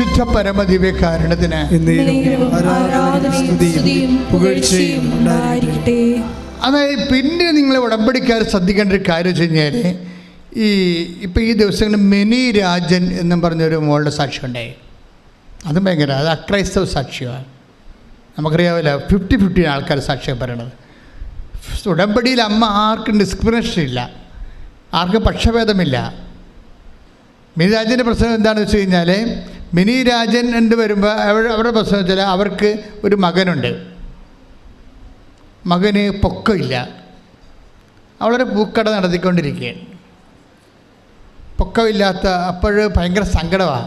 പരിശുദ്ധ പരമദിവ്യകാരുണ്യത്തിന് അതായത് പിന്നെ നിങ്ങൾ ഉടമ്പടിക്കാർ ശ്രദ്ധിക്കേണ്ട ഒരു കാര്യം വെച്ച് കഴിഞ്ഞാൽ ഇപ്പം ഈ ദിവസങ്ങളിൽ മിനി രാജൻ എന്നും പറഞ്ഞൊരു മോളുടെ സാക്ഷ്യം ഉണ്ടായി. അത് ഭയങ്കര, അത് അക്രൈസ്തവ സാക്ഷ്യമാണ്. നമുക്കറിയാവില്ല, 50-50 ആൾക്കാർ സാക്ഷ്യം പറയണത്. ഉടമ്പടിയിൽ അമ്മ ആർക്കും ഡിസ്ക്രിമിനേഷൻ ഇല്ല, ആർക്കും പക്ഷഭേദമില്ല. മിനി രാജൻ്റെ പ്രശ്നം എന്താണെന്ന് വെച്ച് കഴിഞ്ഞാൽ, മിനി രാജൻ എന്ന് വരുമ്പോൾ അവരുടെ പ്രശ്നം വെച്ചാൽ അവർക്ക് ഒരു മകനുണ്ട്, മകന് പൊക്കമില്ല, അവളൊരു പൂക്കട നടത്തിക്കൊണ്ടിരിക്കുകയാണ്. പൊക്കമില്ലാത്ത അപ്പോൾ ഭയങ്കര സങ്കടമാണ്.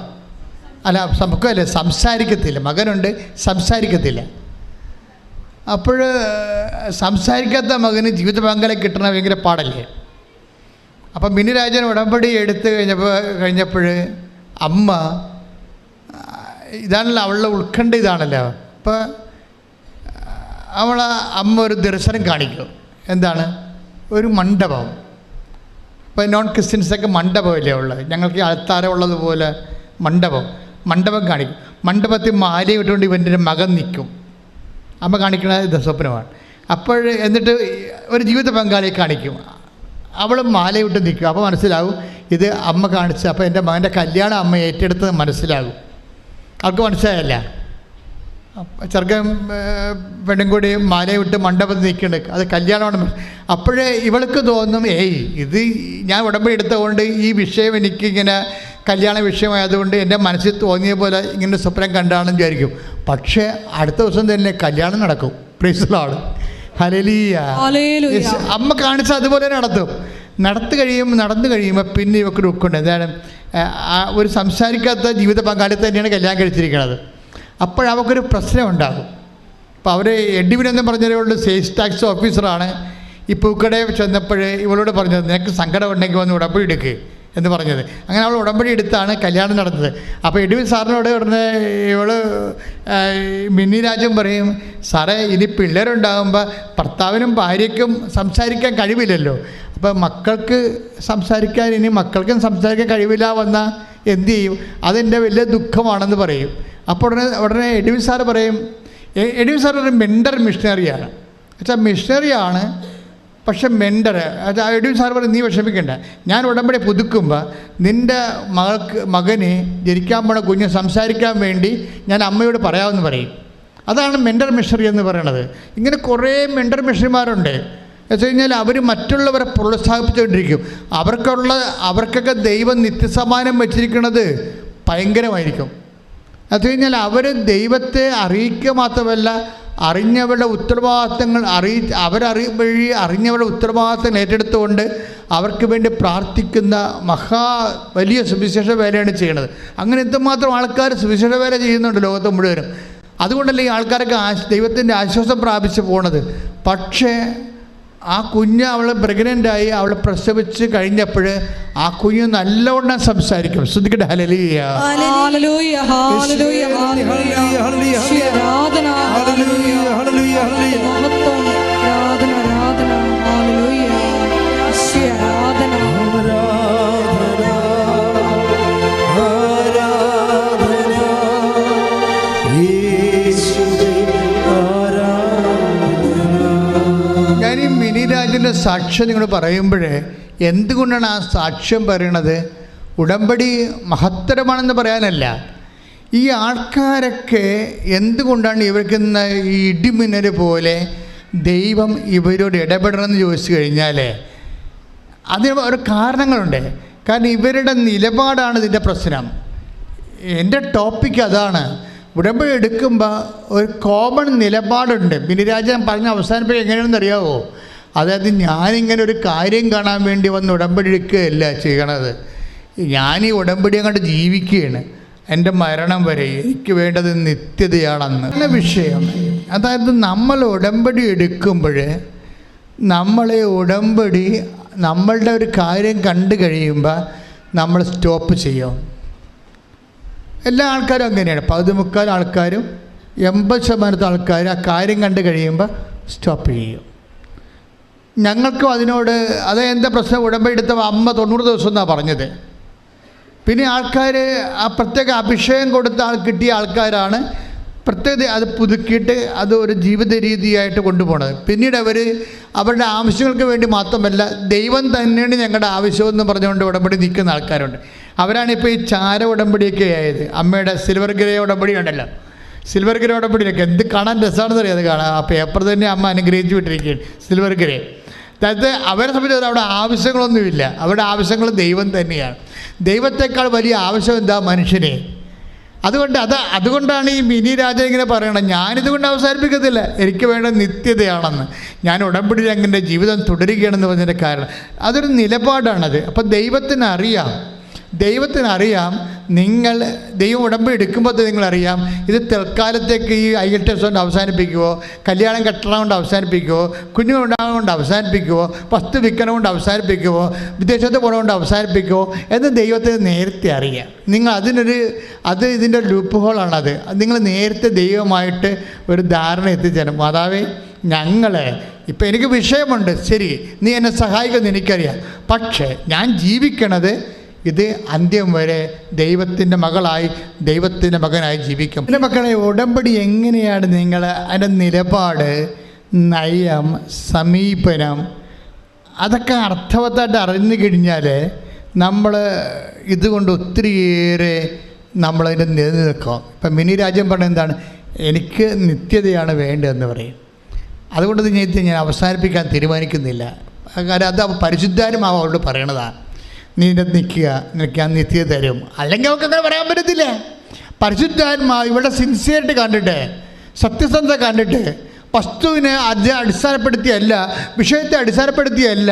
അല്ല, പൊക്കമല്ലേ, സംസാരിക്കത്തില്ല, മകനുണ്ട് സംസാരിക്കത്തില്ല. അപ്പോൾ സംസാരിക്കാത്ത മകന് ജീവിത പങ്കാളി കിട്ടണ ഭയങ്കര പാടല്ലേ. അപ്പം മിനി രാജൻ ഉടമ്പടി എടുത്തു കഴിഞ്ഞപ്പോൾ അമ്മ, ഇതാണല്ലോ അവളുടെ ഉത്കണ്ഠ, ഇതാണല്ലോ. അപ്പോൾ അമ്മ ഒരു ദർശനം കാണിക്കും. എന്താണ്? ഒരു മണ്ഡപം. ഇപ്പോൾ നോൺ ക്രിസ്ത്യൻസൊക്കെ മണ്ഡപമല്ലേ ഉള്ളത്, ഞങ്ങൾക്ക് അൾത്താര ഉള്ളതുപോലെ മണ്ഡപം കാണിക്കും. മണ്ഡപത്തിൽ മാല ഇട്ടുകൊണ്ട് ഇവൻ്റെ മകൻ നിൽക്കും. അമ്മ കാണിക്കുന്നത് സ്വപ്നമാണ്. അപ്പോൾ എന്നിട്ട് ഒരു ജീവിത പങ്കാളിയെ കാണിക്കും, അവൾ മാലയിട്ട് നിൽക്കും. അപ്പോൾ മനസ്സിലാവും ഇത് അമ്മ കാണിച്ച്, അപ്പോൾ എൻ്റെ മകൻ്റെ കല്യാണം അമ്മ ഏറ്റെടുത്തത് മനസ്സിലാകും. അവൾക്ക് മനസ്സിലായല്ല, ചെറുക്കൻ പെണ്ണും കൂടി മാലയിട്ട് മണ്ഡപത്തിൽ നിൽക്കുന്നുണ്ട്, അത് കല്യാണമാണ്. അപ്പോഴേ ഇവൾക്ക് തോന്നും, ഇത് ഞാൻ ഉടമ്പടി എടുത്തതുകൊണ്ട് ഈ വിഷയം എനിക്കിങ്ങനെ കല്യാണ വിഷയമായതുകൊണ്ട് എൻ്റെ മനസ്സിൽ തോന്നിയ പോലെ ഇങ്ങനെ സ്വപ്നം കണ്ടാണെന്ന് വിചാരിക്കും. പക്ഷേ അടുത്ത ദിവസം തന്നെ കല്യാണം നടക്കും. Praise the Lord, hallelujah. അമ്മ കാണിച്ച അതുപോലെ നടന്നു കഴിയുമ്പോൾ പിന്നെ ഇവർക്ക് ദുഃഖമുണ്ട്. എന്താണ്? ഒരു സംസാരിക്കാത്ത ജീവിത പങ്കാളി തന്നെയാണ് കല്യാണം കഴിച്ചിരിക്കുന്നത്. അപ്പോഴവർക്കൊരു പ്രശ്നം ഉണ്ടാകും. അപ്പോൾ അവർ എഡ്വിനെന്ന് പറഞ്ഞൊരു സെയിൽസ് ടാക്സ് ഓഫീസറാണ്. ഈ പൂക്കടയിൽ ചെന്നപ്പോൾ ഇവളോട് പറഞ്ഞത്, നിനക്ക് സങ്കടം ഉണ്ടെങ്കിൽ വന്ന് ഉടമ്പടി എടുക്കുക എന്ന് പറഞ്ഞത്. അങ്ങനെ അവൾ ഉടമ്പടി എടുത്താണ് കല്യാണം നടന്നത്. അപ്പോൾ എഡ്വിൻ സാറിനോട് ഉടനെ ഇവള് മിനി രാജൻ പറയും, സാറേ ഇനി പിള്ളേരുണ്ടാകുമ്പോൾ ഭർത്താവിനും ഭാര്യയ്ക്കും സംസാരിക്കാൻ കഴിവില്ലല്ലോ, അപ്പോൾ മക്കൾക്കും സംസാരിക്കാൻ കഴിവില്ല വന്നാൽ എന്തു ചെയ്യും? അതെൻ്റെ വലിയ ദുഃഖമാണെന്ന് പറയും. അപ്പോൾ ഉടനെ എഡ്വിൻ സാറ് പറയും, എഡ്വിൻ സാർ ഒരു മെൻഡർ മിഷണറിയാണ്. വെച്ചാൽ മിഷണറിയാണ്, പക്ഷെ മെൻഡർ. എഡ്വിൻ സാർ പറയും, നീ വിഷമിക്കണ്ട, ഞാൻ ഉടമ്പടി പുതുക്കുമ്പോൾ നിൻ്റെ മകന് ജനിക്കാൻ പോണ കുഞ്ഞ് സംസാരിക്കാൻ വേണ്ടി ഞാൻ അമ്മയോട് പറയാമെന്ന് പറയും. അതാണ് മെൻഡർ മിഷണറി എന്ന് പറയണത്. ഇങ്ങനെ കുറേ മെൻഡർ മിഷണറിമാരുണ്ട്. വെച്ച് കഴിഞ്ഞാൽ അവർ മറ്റുള്ളവരെ പ്രോത്സാഹിപ്പിച്ചുകൊണ്ടിരിക്കും. അവർക്കൊക്കെ ദൈവം നിത്യസമാനം വെച്ചിരിക്കുന്നത് ഭയങ്കരമായിരിക്കും. അത് കഴിഞ്ഞാൽ അവർ ദൈവത്തെ അറിയിക്കുക മാത്രമല്ല, അറിഞ്ഞവരുടെ ഉത്തരവാദിത്തങ്ങൾ അറിഞ്ഞവരുടെ ഉത്തരവാദിത്തങ്ങൾ ഏറ്റെടുത്തുകൊണ്ട് അവർക്ക് വേണ്ടി പ്രാർത്ഥിക്കുന്ന വലിയ സുവിശേഷ വേലയാണ് ചെയ്യുന്നത്. അങ്ങനെ എന്തുമാത്രം ആൾക്കാർ സുവിശേഷ വേല ചെയ്യുന്നുണ്ട് ലോകത്ത് മുഴുവനും. അതുകൊണ്ടല്ലേ ഈ ആൾക്കാരൊക്കെ ദൈവത്തിൻ്റെ ആശ്വാസം പ്രാപിച്ച് പോണത്. പക്ഷേ ആ കുഞ്ഞ് അവൾ പ്രഗ്നൻ്റായി, അവൾ പ്രസവിച്ച് കഴിഞ്ഞപ്പോൾ ആ കുഞ്ഞ് നല്ലവണ്ണം സംസാരിക്കും. ശ്രദ്ധിക്കട്ടെ, ഹല്ലേലൂയ. മിനിരാജിൻ്റെ സാക്ഷ്യം നിങ്ങൾ പറയുമ്പോഴേ എന്തുകൊണ്ടാണ് ആ സാക്ഷ്യം പറയണത്? ഉടമ്പടി മഹത്തരമാണെന്ന് പറയാനല്ല. ഈ ആൾക്കാരൊക്കെ എന്തുകൊണ്ടാണ് ഇവർക്ക് ഈ ഇടിമിന്നൽ പോലെ ദൈവം ഇവരോട് ഇടപെടണമെന്ന് ചോദിച്ചു കഴിഞ്ഞാൽ അതിന് ഒരു കാരണങ്ങളുണ്ട്. കാരണം ഇവരുടെ നിലപാടാണ് ഇതിൻ്റെ പ്രശ്നം. എൻ്റെ ടോപ്പിക്ക് അതാണ്. ഉടമ്പടി എടുക്കുമ്പോൾ ഒരു കോമൺ നിലപാടുണ്ട്. മിനിരാജൻ പറഞ്ഞ് അവസാനിപ്പിക്കുക എങ്ങനെയാണെന്ന് അറിയാമോ? അതായത് ഞാനിങ്ങനെ ഒരു കാര്യം കാണാൻ വേണ്ടി വന്ന് ഉടമ്പടി എടുക്കുകയല്ല ചെയ്യണത്. ഞാൻ ഈ ഉടമ്പടി അങ്ങോട്ട് ജീവിക്കുകയാണ് എൻ്റെ മരണം വരെ. എനിക്ക് വേണ്ടത് നിത്യതയാണെന്ന് എന്ന വിഷയം. അതായത് നമ്മൾ ഉടമ്പടി എടുക്കുമ്പോൾ നമ്മളുടെ ഒരു കാര്യം കണ്ടു കഴിയുമ്പോൾ നമ്മൾ സ്റ്റോപ്പ് ചെയ്യും. എല്ലാ ആൾക്കാരും അങ്ങനെയാണ്. 15 ആൾക്കാരും 80% ആൾക്കാർ ആ കാര്യം കണ്ടു കഴിയുമ്പോൾ സ്റ്റോപ്പ് ചെയ്യും. ഞങ്ങൾക്കും അതിനോട് എന്താ പ്രശ്നം? ഉടമ്പടി എടുത്ത അമ്മ 90 ദിവസം എന്നാണ് പറഞ്ഞത്. പിന്നെ ആൾക്കാർ ആ പ്രത്യേക അഭിഷേകം കൊടുത്ത കിട്ടിയ ആൾക്കാരാണ് പ്രത്യേകത അത് പുതുക്കിയിട്ട് അത് ഒരു ജീവിത രീതിയായിട്ട് കൊണ്ടുപോകുന്നത്. പിന്നീട് അവരുടെ ആവശ്യങ്ങൾക്ക് വേണ്ടി മാത്രമല്ല, ദൈവം തന്നെയാണ് ഞങ്ങളുടെ ആവശ്യമെന്ന് പറഞ്ഞുകൊണ്ട് ഉടമ്പടി നിൽക്കുന്ന ആൾക്കാരുണ്ട്. അവരാണിപ്പോൾ ഈ ചാര ഉടമ്പടിയൊക്കെ ആയത്. അമ്മയുടെ സിൽവർ ഗ്രേ ഉടമ്പടി ഉണ്ടല്ലോ, സിൽവർ ഗ്രേ ഉടമ്പടിയിലൊക്കെ എന്ത് കാണാൻ രസമാണെന്ന് അറിയാം. അത് കാണാം, ആ പേപ്പർ തന്നെ അമ്മ അനുഗ്രഹിച്ച് വിട്ടിരിക്കുകയാണ് സിൽവർ ഗ്രേ. അതായത് അവരെ സംബന്ധിച്ച് അവിടെ ആവശ്യങ്ങളൊന്നുമില്ല, അവരുടെ ആവശ്യങ്ങൾ ദൈവം തന്നെയാണ്. ദൈവത്തെക്കാൾ വലിയ ആവശ്യം എന്താ? മനുഷ്യനെ. അതുകൊണ്ടാണ് ഈ മിനി രാജൻ ഇങ്ങനെ പറയണം, ഞാനിതുകൊണ്ട് അവസാനിപ്പിക്കത്തില്ല, എനിക്ക് വേണ്ട നിത്യതയാണെന്ന്, ഞാൻ ഉടമ്പടിയിൽ അങ്ങനെ ജീവിതം തുടരുകയാണെന്ന് പറഞ്ഞതിൻ്റെ കാരണം അതൊരു നിലപാടാണത്. അപ്പം ദൈവത്തിനറിയാം നിങ്ങൾ ദൈവം ഉടമ്പടി എടുക്കുമ്പോൾ നിങ്ങളറിയാം ഇത് തൽക്കാലത്തേക്ക് ഈ IELTS കൊണ്ട് അവസാനിപ്പിക്കുമോ, കല്യാണം കെട്ടണം കൊണ്ട് അവസാനിപ്പിക്കുമോ, കുഞ്ഞുങ്ങളുണ്ടാകുന്നത് കൊണ്ട് അവസാനിപ്പിക്കുമോ, വസ്തു വിൽക്കണം കൊണ്ട് അവസാനിപ്പിക്കുമോ, വിദേശത്ത് പോകണം കൊണ്ട് അവസാനിപ്പിക്കുമോ എന്ന് ദൈവത്തിന് നേരത്തെ അറിയാം. നിങ്ങൾ ഇതിൻ്റെ ലൂപ്പ് ഹോളാണത്. നിങ്ങൾ നേരത്തെ ദൈവമായിട്ട് ഒരു ധാരണ എത്തിച്ചേരണം. മാതാവേ, ഇപ്പം എനിക്ക് വിഷയമുണ്ട്, ശരി, നീ എന്നെ സഹായിക്കുമെന്ന് എനിക്കറിയാം, പക്ഷേ ഞാൻ ജീവിക്കണത് ഇത് അന്ത്യം വരെ ദൈവത്തിൻ്റെ മകളായി, ദൈവത്തിൻ്റെ മകനായി ജീവിക്കും. എൻ്റെ മക്കളെ, ഉടമ്പടി എങ്ങനെയാണ് നിങ്ങൾ അതിൻ്റെ നിലപാട്, നയം, സമീപനം അതൊക്കെ അർത്ഥവത്തായിട്ട് അറിഞ്ഞു കഴിഞ്ഞാൽ നമ്മൾ ഇതുകൊണ്ട് ഒത്തിരിയേറെ നമ്മളതിൻ്റെ നിലനിൽക്കും. ഇപ്പം മിനി രാജ്യം പറഞ്ഞത് എന്താണ്? എനിക്ക് നിത്യതയാണ് വേണ്ടതെന്ന് പറയും. അതുകൊണ്ട് ഞാൻ അവസാനിപ്പിക്കാൻ തീരുമാനിക്കുന്നില്ല. കാരണം അത് പരിശുദ്ധാത്മാവ് അവളോട് പറയണതാണ്. നീ നിൽക്കുക, നിനക്ക് ഞാൻ നിത്യത തരും. അല്ലെങ്കിൽ അവൾക്ക് അങ്ങനെ പറയാൻ പറ്റത്തില്ല. പരിശുദ്ധാത്മാവ് ഇവിടെ സിൻസിയറിറ്റി കണ്ടിട്ട്, സത്യസന്ധത കണ്ടിട്ട്, വസ്തുവിനെ അടിസ്ഥാനപ്പെടുത്തിയല്ല, വിഷയത്തെ അടിസ്ഥാനപ്പെടുത്തിയല്ല,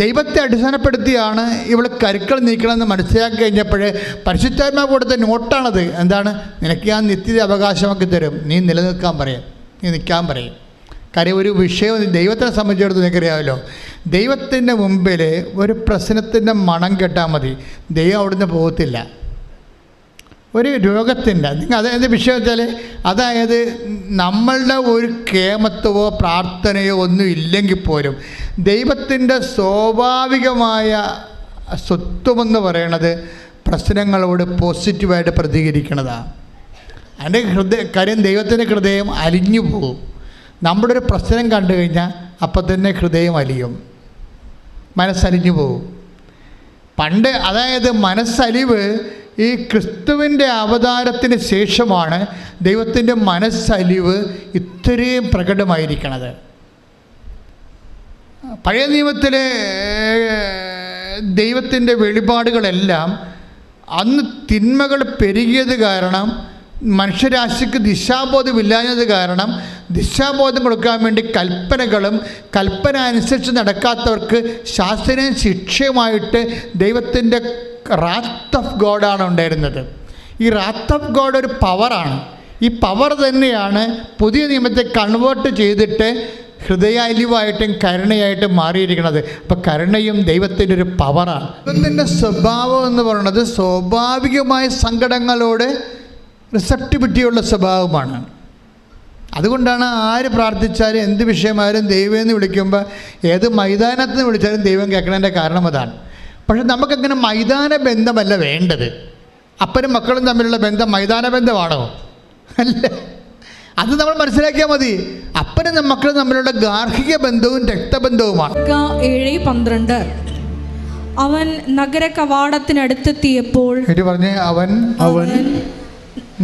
ദൈവത്തെ അടിസ്ഥാനപ്പെടുത്തിയാണ് ഇവിടെ കരുക്കൾ നീക്കണമെന്ന് മനസ്സിലാക്കി കഴിഞ്ഞപ്പോൾ പരിശുദ്ധാത്മാവ് കൊടുത്ത നോട്ടാണത്. എന്താണ്? നിനക്ക് ഞാൻ നിത്യത അവകാശമാക്കി തരും, നീ നിലനിൽക്കാൻ പറയും, നീ നിൽക്കാൻ പറയും. കാര്യം ഒരു വിഷയം ദൈവത്തിനെ സംബന്ധിച്ചിടത്തോളം നിനക്കറിയാമല്ലോ, ദൈവത്തിൻ്റെ മുമ്പിൽ ഒരു പ്രശ്നത്തിൻ്റെ മണം കേട്ടാൽ മതി, ദൈവം അവിടുന്ന് പോകത്തില്ല. ഒരു രോഗത്തിൻ്റെ അതായത് വിഷയം വെച്ചാൽ, അതായത് നമ്മളുടെ ഒരു കേമത്വമോ പ്രാർത്ഥനയോ ഒന്നും ഇല്ലെങ്കിൽ പോലും ദൈവത്തിൻ്റെ സ്വാഭാവികമായ സ്വത്വമെന്ന് പറയണത് പ്രശ്നങ്ങളോട് പോസിറ്റീവായിട്ട് പ്രതികരിക്കണതാണ്. അതിൻ്റെ കാര്യം ദൈവത്തിൻ്റെ ഹൃദയം അലിഞ്ഞു പോകും. നമ്മുടെ ഒരു പ്രശ്നം കണ്ടു കഴിഞ്ഞാൽ അപ്പം തന്നെ ഹൃദയം അലിയും, മനസ്സലിഞ്ഞു പോകും. അതായത് മനസ്സലിവ് ഈ ക്രിസ്തുവിൻ്റെ അവതാരത്തിന് ശേഷമാണ് ദൈവത്തിൻ്റെ മനസ്സലിവ് ഇത്രയും പ്രകടമായിരിക്കണത്. പഴയ നിയമത്തിലെ ദൈവത്തിൻ്റെ വെളിപാടുകളെല്ലാം അന്ന് തിന്മകൾ പെരുകിയത് കാരണം, മനുഷ്യരാശിക്ക് ദിശാബോധമില്ലാഞ്ഞത് കാരണം ദിശാബോധം കൊടുക്കാൻ വേണ്ടി കൽപ്പന അനുസരിച്ച് നടക്കാത്തവർക്ക് ശാസ്ത്രീയ ശിക്ഷയുമായിട്ട് ദൈവത്തിൻ്റെ റാത്ത് ഓഫ് ഗോഡാണ് ഉണ്ടായിരുന്നത്. ഈ റാത്ത് ഓഫ് ഗോഡ് ഒരു പവറാണ്. ഈ പവർ തന്നെയാണ് പുതിയ നിയമത്തെ കൺവേർട്ട് ചെയ്തിട്ട് ഹൃദയാലിവായിട്ടും കരുണയായിട്ടും മാറിയിരിക്കുന്നത്. അപ്പം കരുണയും ദൈവത്തിൻ്റെ ഒരു പവറാണ്. ദൈവത്തിൻ്റെ സ്വഭാവം എന്ന് പറയുന്നത് സ്വാഭാവികമായ സങ്കടങ്ങളോട് റിസപ്റ്റിവിറ്റിയുള്ള സ്വഭാവമാണ്. അതുകൊണ്ടാണ് ആര് പ്രാർത്ഥിച്ചാലും എന്ത് വിഷയമായാലും ദൈവം എന്ന് വിളിക്കുമ്പോൾ ഏത് മൈതാനത്ത് നിന്ന് വിളിച്ചാലും ദൈവം കേൾക്കണതിൻ്റെ കാരണം അതാണ്. പക്ഷെ നമുക്കങ്ങനെ മൈതാന ബന്ധമല്ല വേണ്ടത്. അപ്പനും മക്കളും തമ്മിലുള്ള ബന്ധം മൈതാന ബന്ധമാണോ? അല്ല, അത് നമ്മൾ മനസ്സിലാക്കിയാൽ മതി. അപ്പനും മക്കളും തമ്മിലുള്ള ഗാർഹിക ബന്ധവും രക്തബന്ധവുമാണ്. 7:12 അവൻ നഗര കവാടത്തിനടുത്തെത്തിയപ്പോൾ അവൻ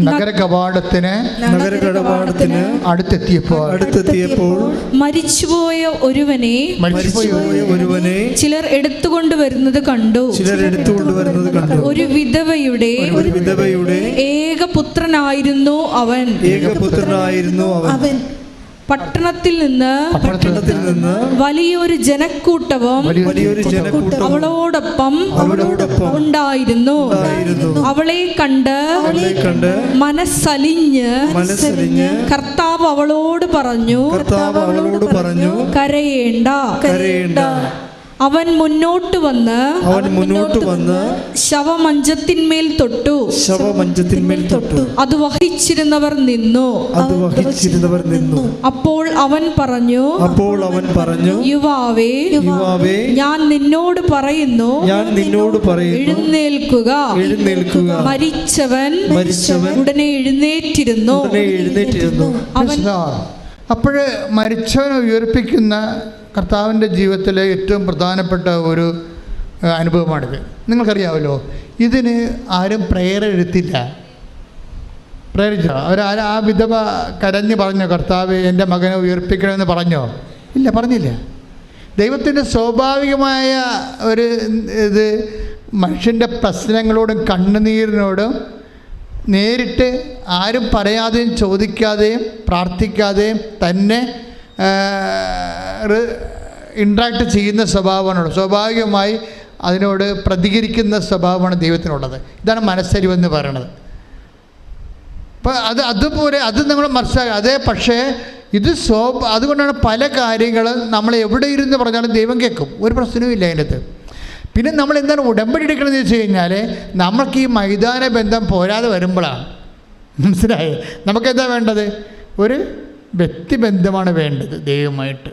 നഗര കവാടത്തിന് അടുത്തെത്തിയപ്പോൾ മരിച്ചുപോയ ഒരുവനെ ചിലർ എടുത്തുകൊണ്ടുവരുന്നത് കണ്ടു. ഒരു വിധവയുടെ ഏകപുത്രനായിരുന്നു അവൻ. പട്ടണത്തിൽ നിന്ന് വലിയൊരു ജനക്കൂട്ടവും അവളോടൊപ്പം ഉണ്ടായിരുന്നു. അവളെ കണ്ട് മനസ്സലിഞ്ഞ് കർത്താവ് അവളോട് പറഞ്ഞു, കരയേണ്ട. അവൻ മുന്നോട്ട് വന്ന് ശവമഞ്ചത്തിന്മേൽ തൊട്ടു. അത് വഹിച്ചിരുന്നവർ നിന്നു. അപ്പോൾ അവൻ പറഞ്ഞു, യുവാവേ, ഞാൻ നിന്നോട് പറയുന്നു, എഴുന്നേൽക്കുക. മരിച്ചവൻ ഉടനെ എഴുന്നേറ്റിരുന്നു. അപ്പോൾ മരിച്ചവനെ ഉയർപ്പിക്കുന്ന കർത്താവിൻ്റെ ജീവിതത്തിലെ ഏറ്റവും പ്രധാനപ്പെട്ട ഒരു അനുഭവമാണിത്. നിങ്ങൾക്കറിയാമല്ലോ, ഇതിന് ആരും പ്രേയർ എഴുത്തില്ല. പ്രേരിച്ചോ? ആ വിധവ കരഞ്ഞ് പറഞ്ഞോ, കർത്താവ് എൻ്റെ മകനെ ഉയർപ്പിക്കണമെന്ന് പറഞ്ഞോ? ഇല്ല, പറഞ്ഞില്ല. ദൈവത്തിൻ്റെ സ്വാഭാവികമായ ഒരു ഇത് മനുഷ്യൻ്റെ പ്രശ്നങ്ങളോടും കണ്ണുനീരിനോടും നേരിട്ട് ആരും പറയാതെയും ചോദിക്കാതെയും പ്രാർത്ഥിക്കാതെയും തന്നെ ഇൻട്രാക്ട് ചെയ്യുന്ന സ്വഭാവമാണുള്ളത്. സ്വാഭാവികമായി അതിനോട് പ്രതികരിക്കുന്ന സ്വഭാവമാണ് ദൈവത്തിനുള്ളത്. ഇതാണ് മനസ്സരിവെന്ന് പറയുന്നത്. അപ്പോൾ അതുപോലെ അത് നമ്മൾ മനസ്സിലാക്കുക. അതേ പക്ഷേ ഇത് അതുകൊണ്ടാണ് പല കാര്യങ്ങളും നമ്മൾ എവിടെ ഇരുന്ന് പറഞ്ഞാലും ദൈവം കേൾക്കും, ഒരു പ്രശ്നവും ഇല്ല അതിനകത്ത്. പിന്നെ നമ്മൾ എന്താണ് ഉടമ്പടി എടുക്കണമെന്ന് വെച്ച് കഴിഞ്ഞാൽ നമ്മൾക്ക് ഈ മൈതാന ബന്ധം പോരാതെ വരുമ്പോഴാണ് മനസ്സിലായത്. നമുക്കെന്താ വേണ്ടത്? ഒരു വ്യക്തിബന്ധമാണ് വേണ്ടത് ദൈവമായിട്ട്.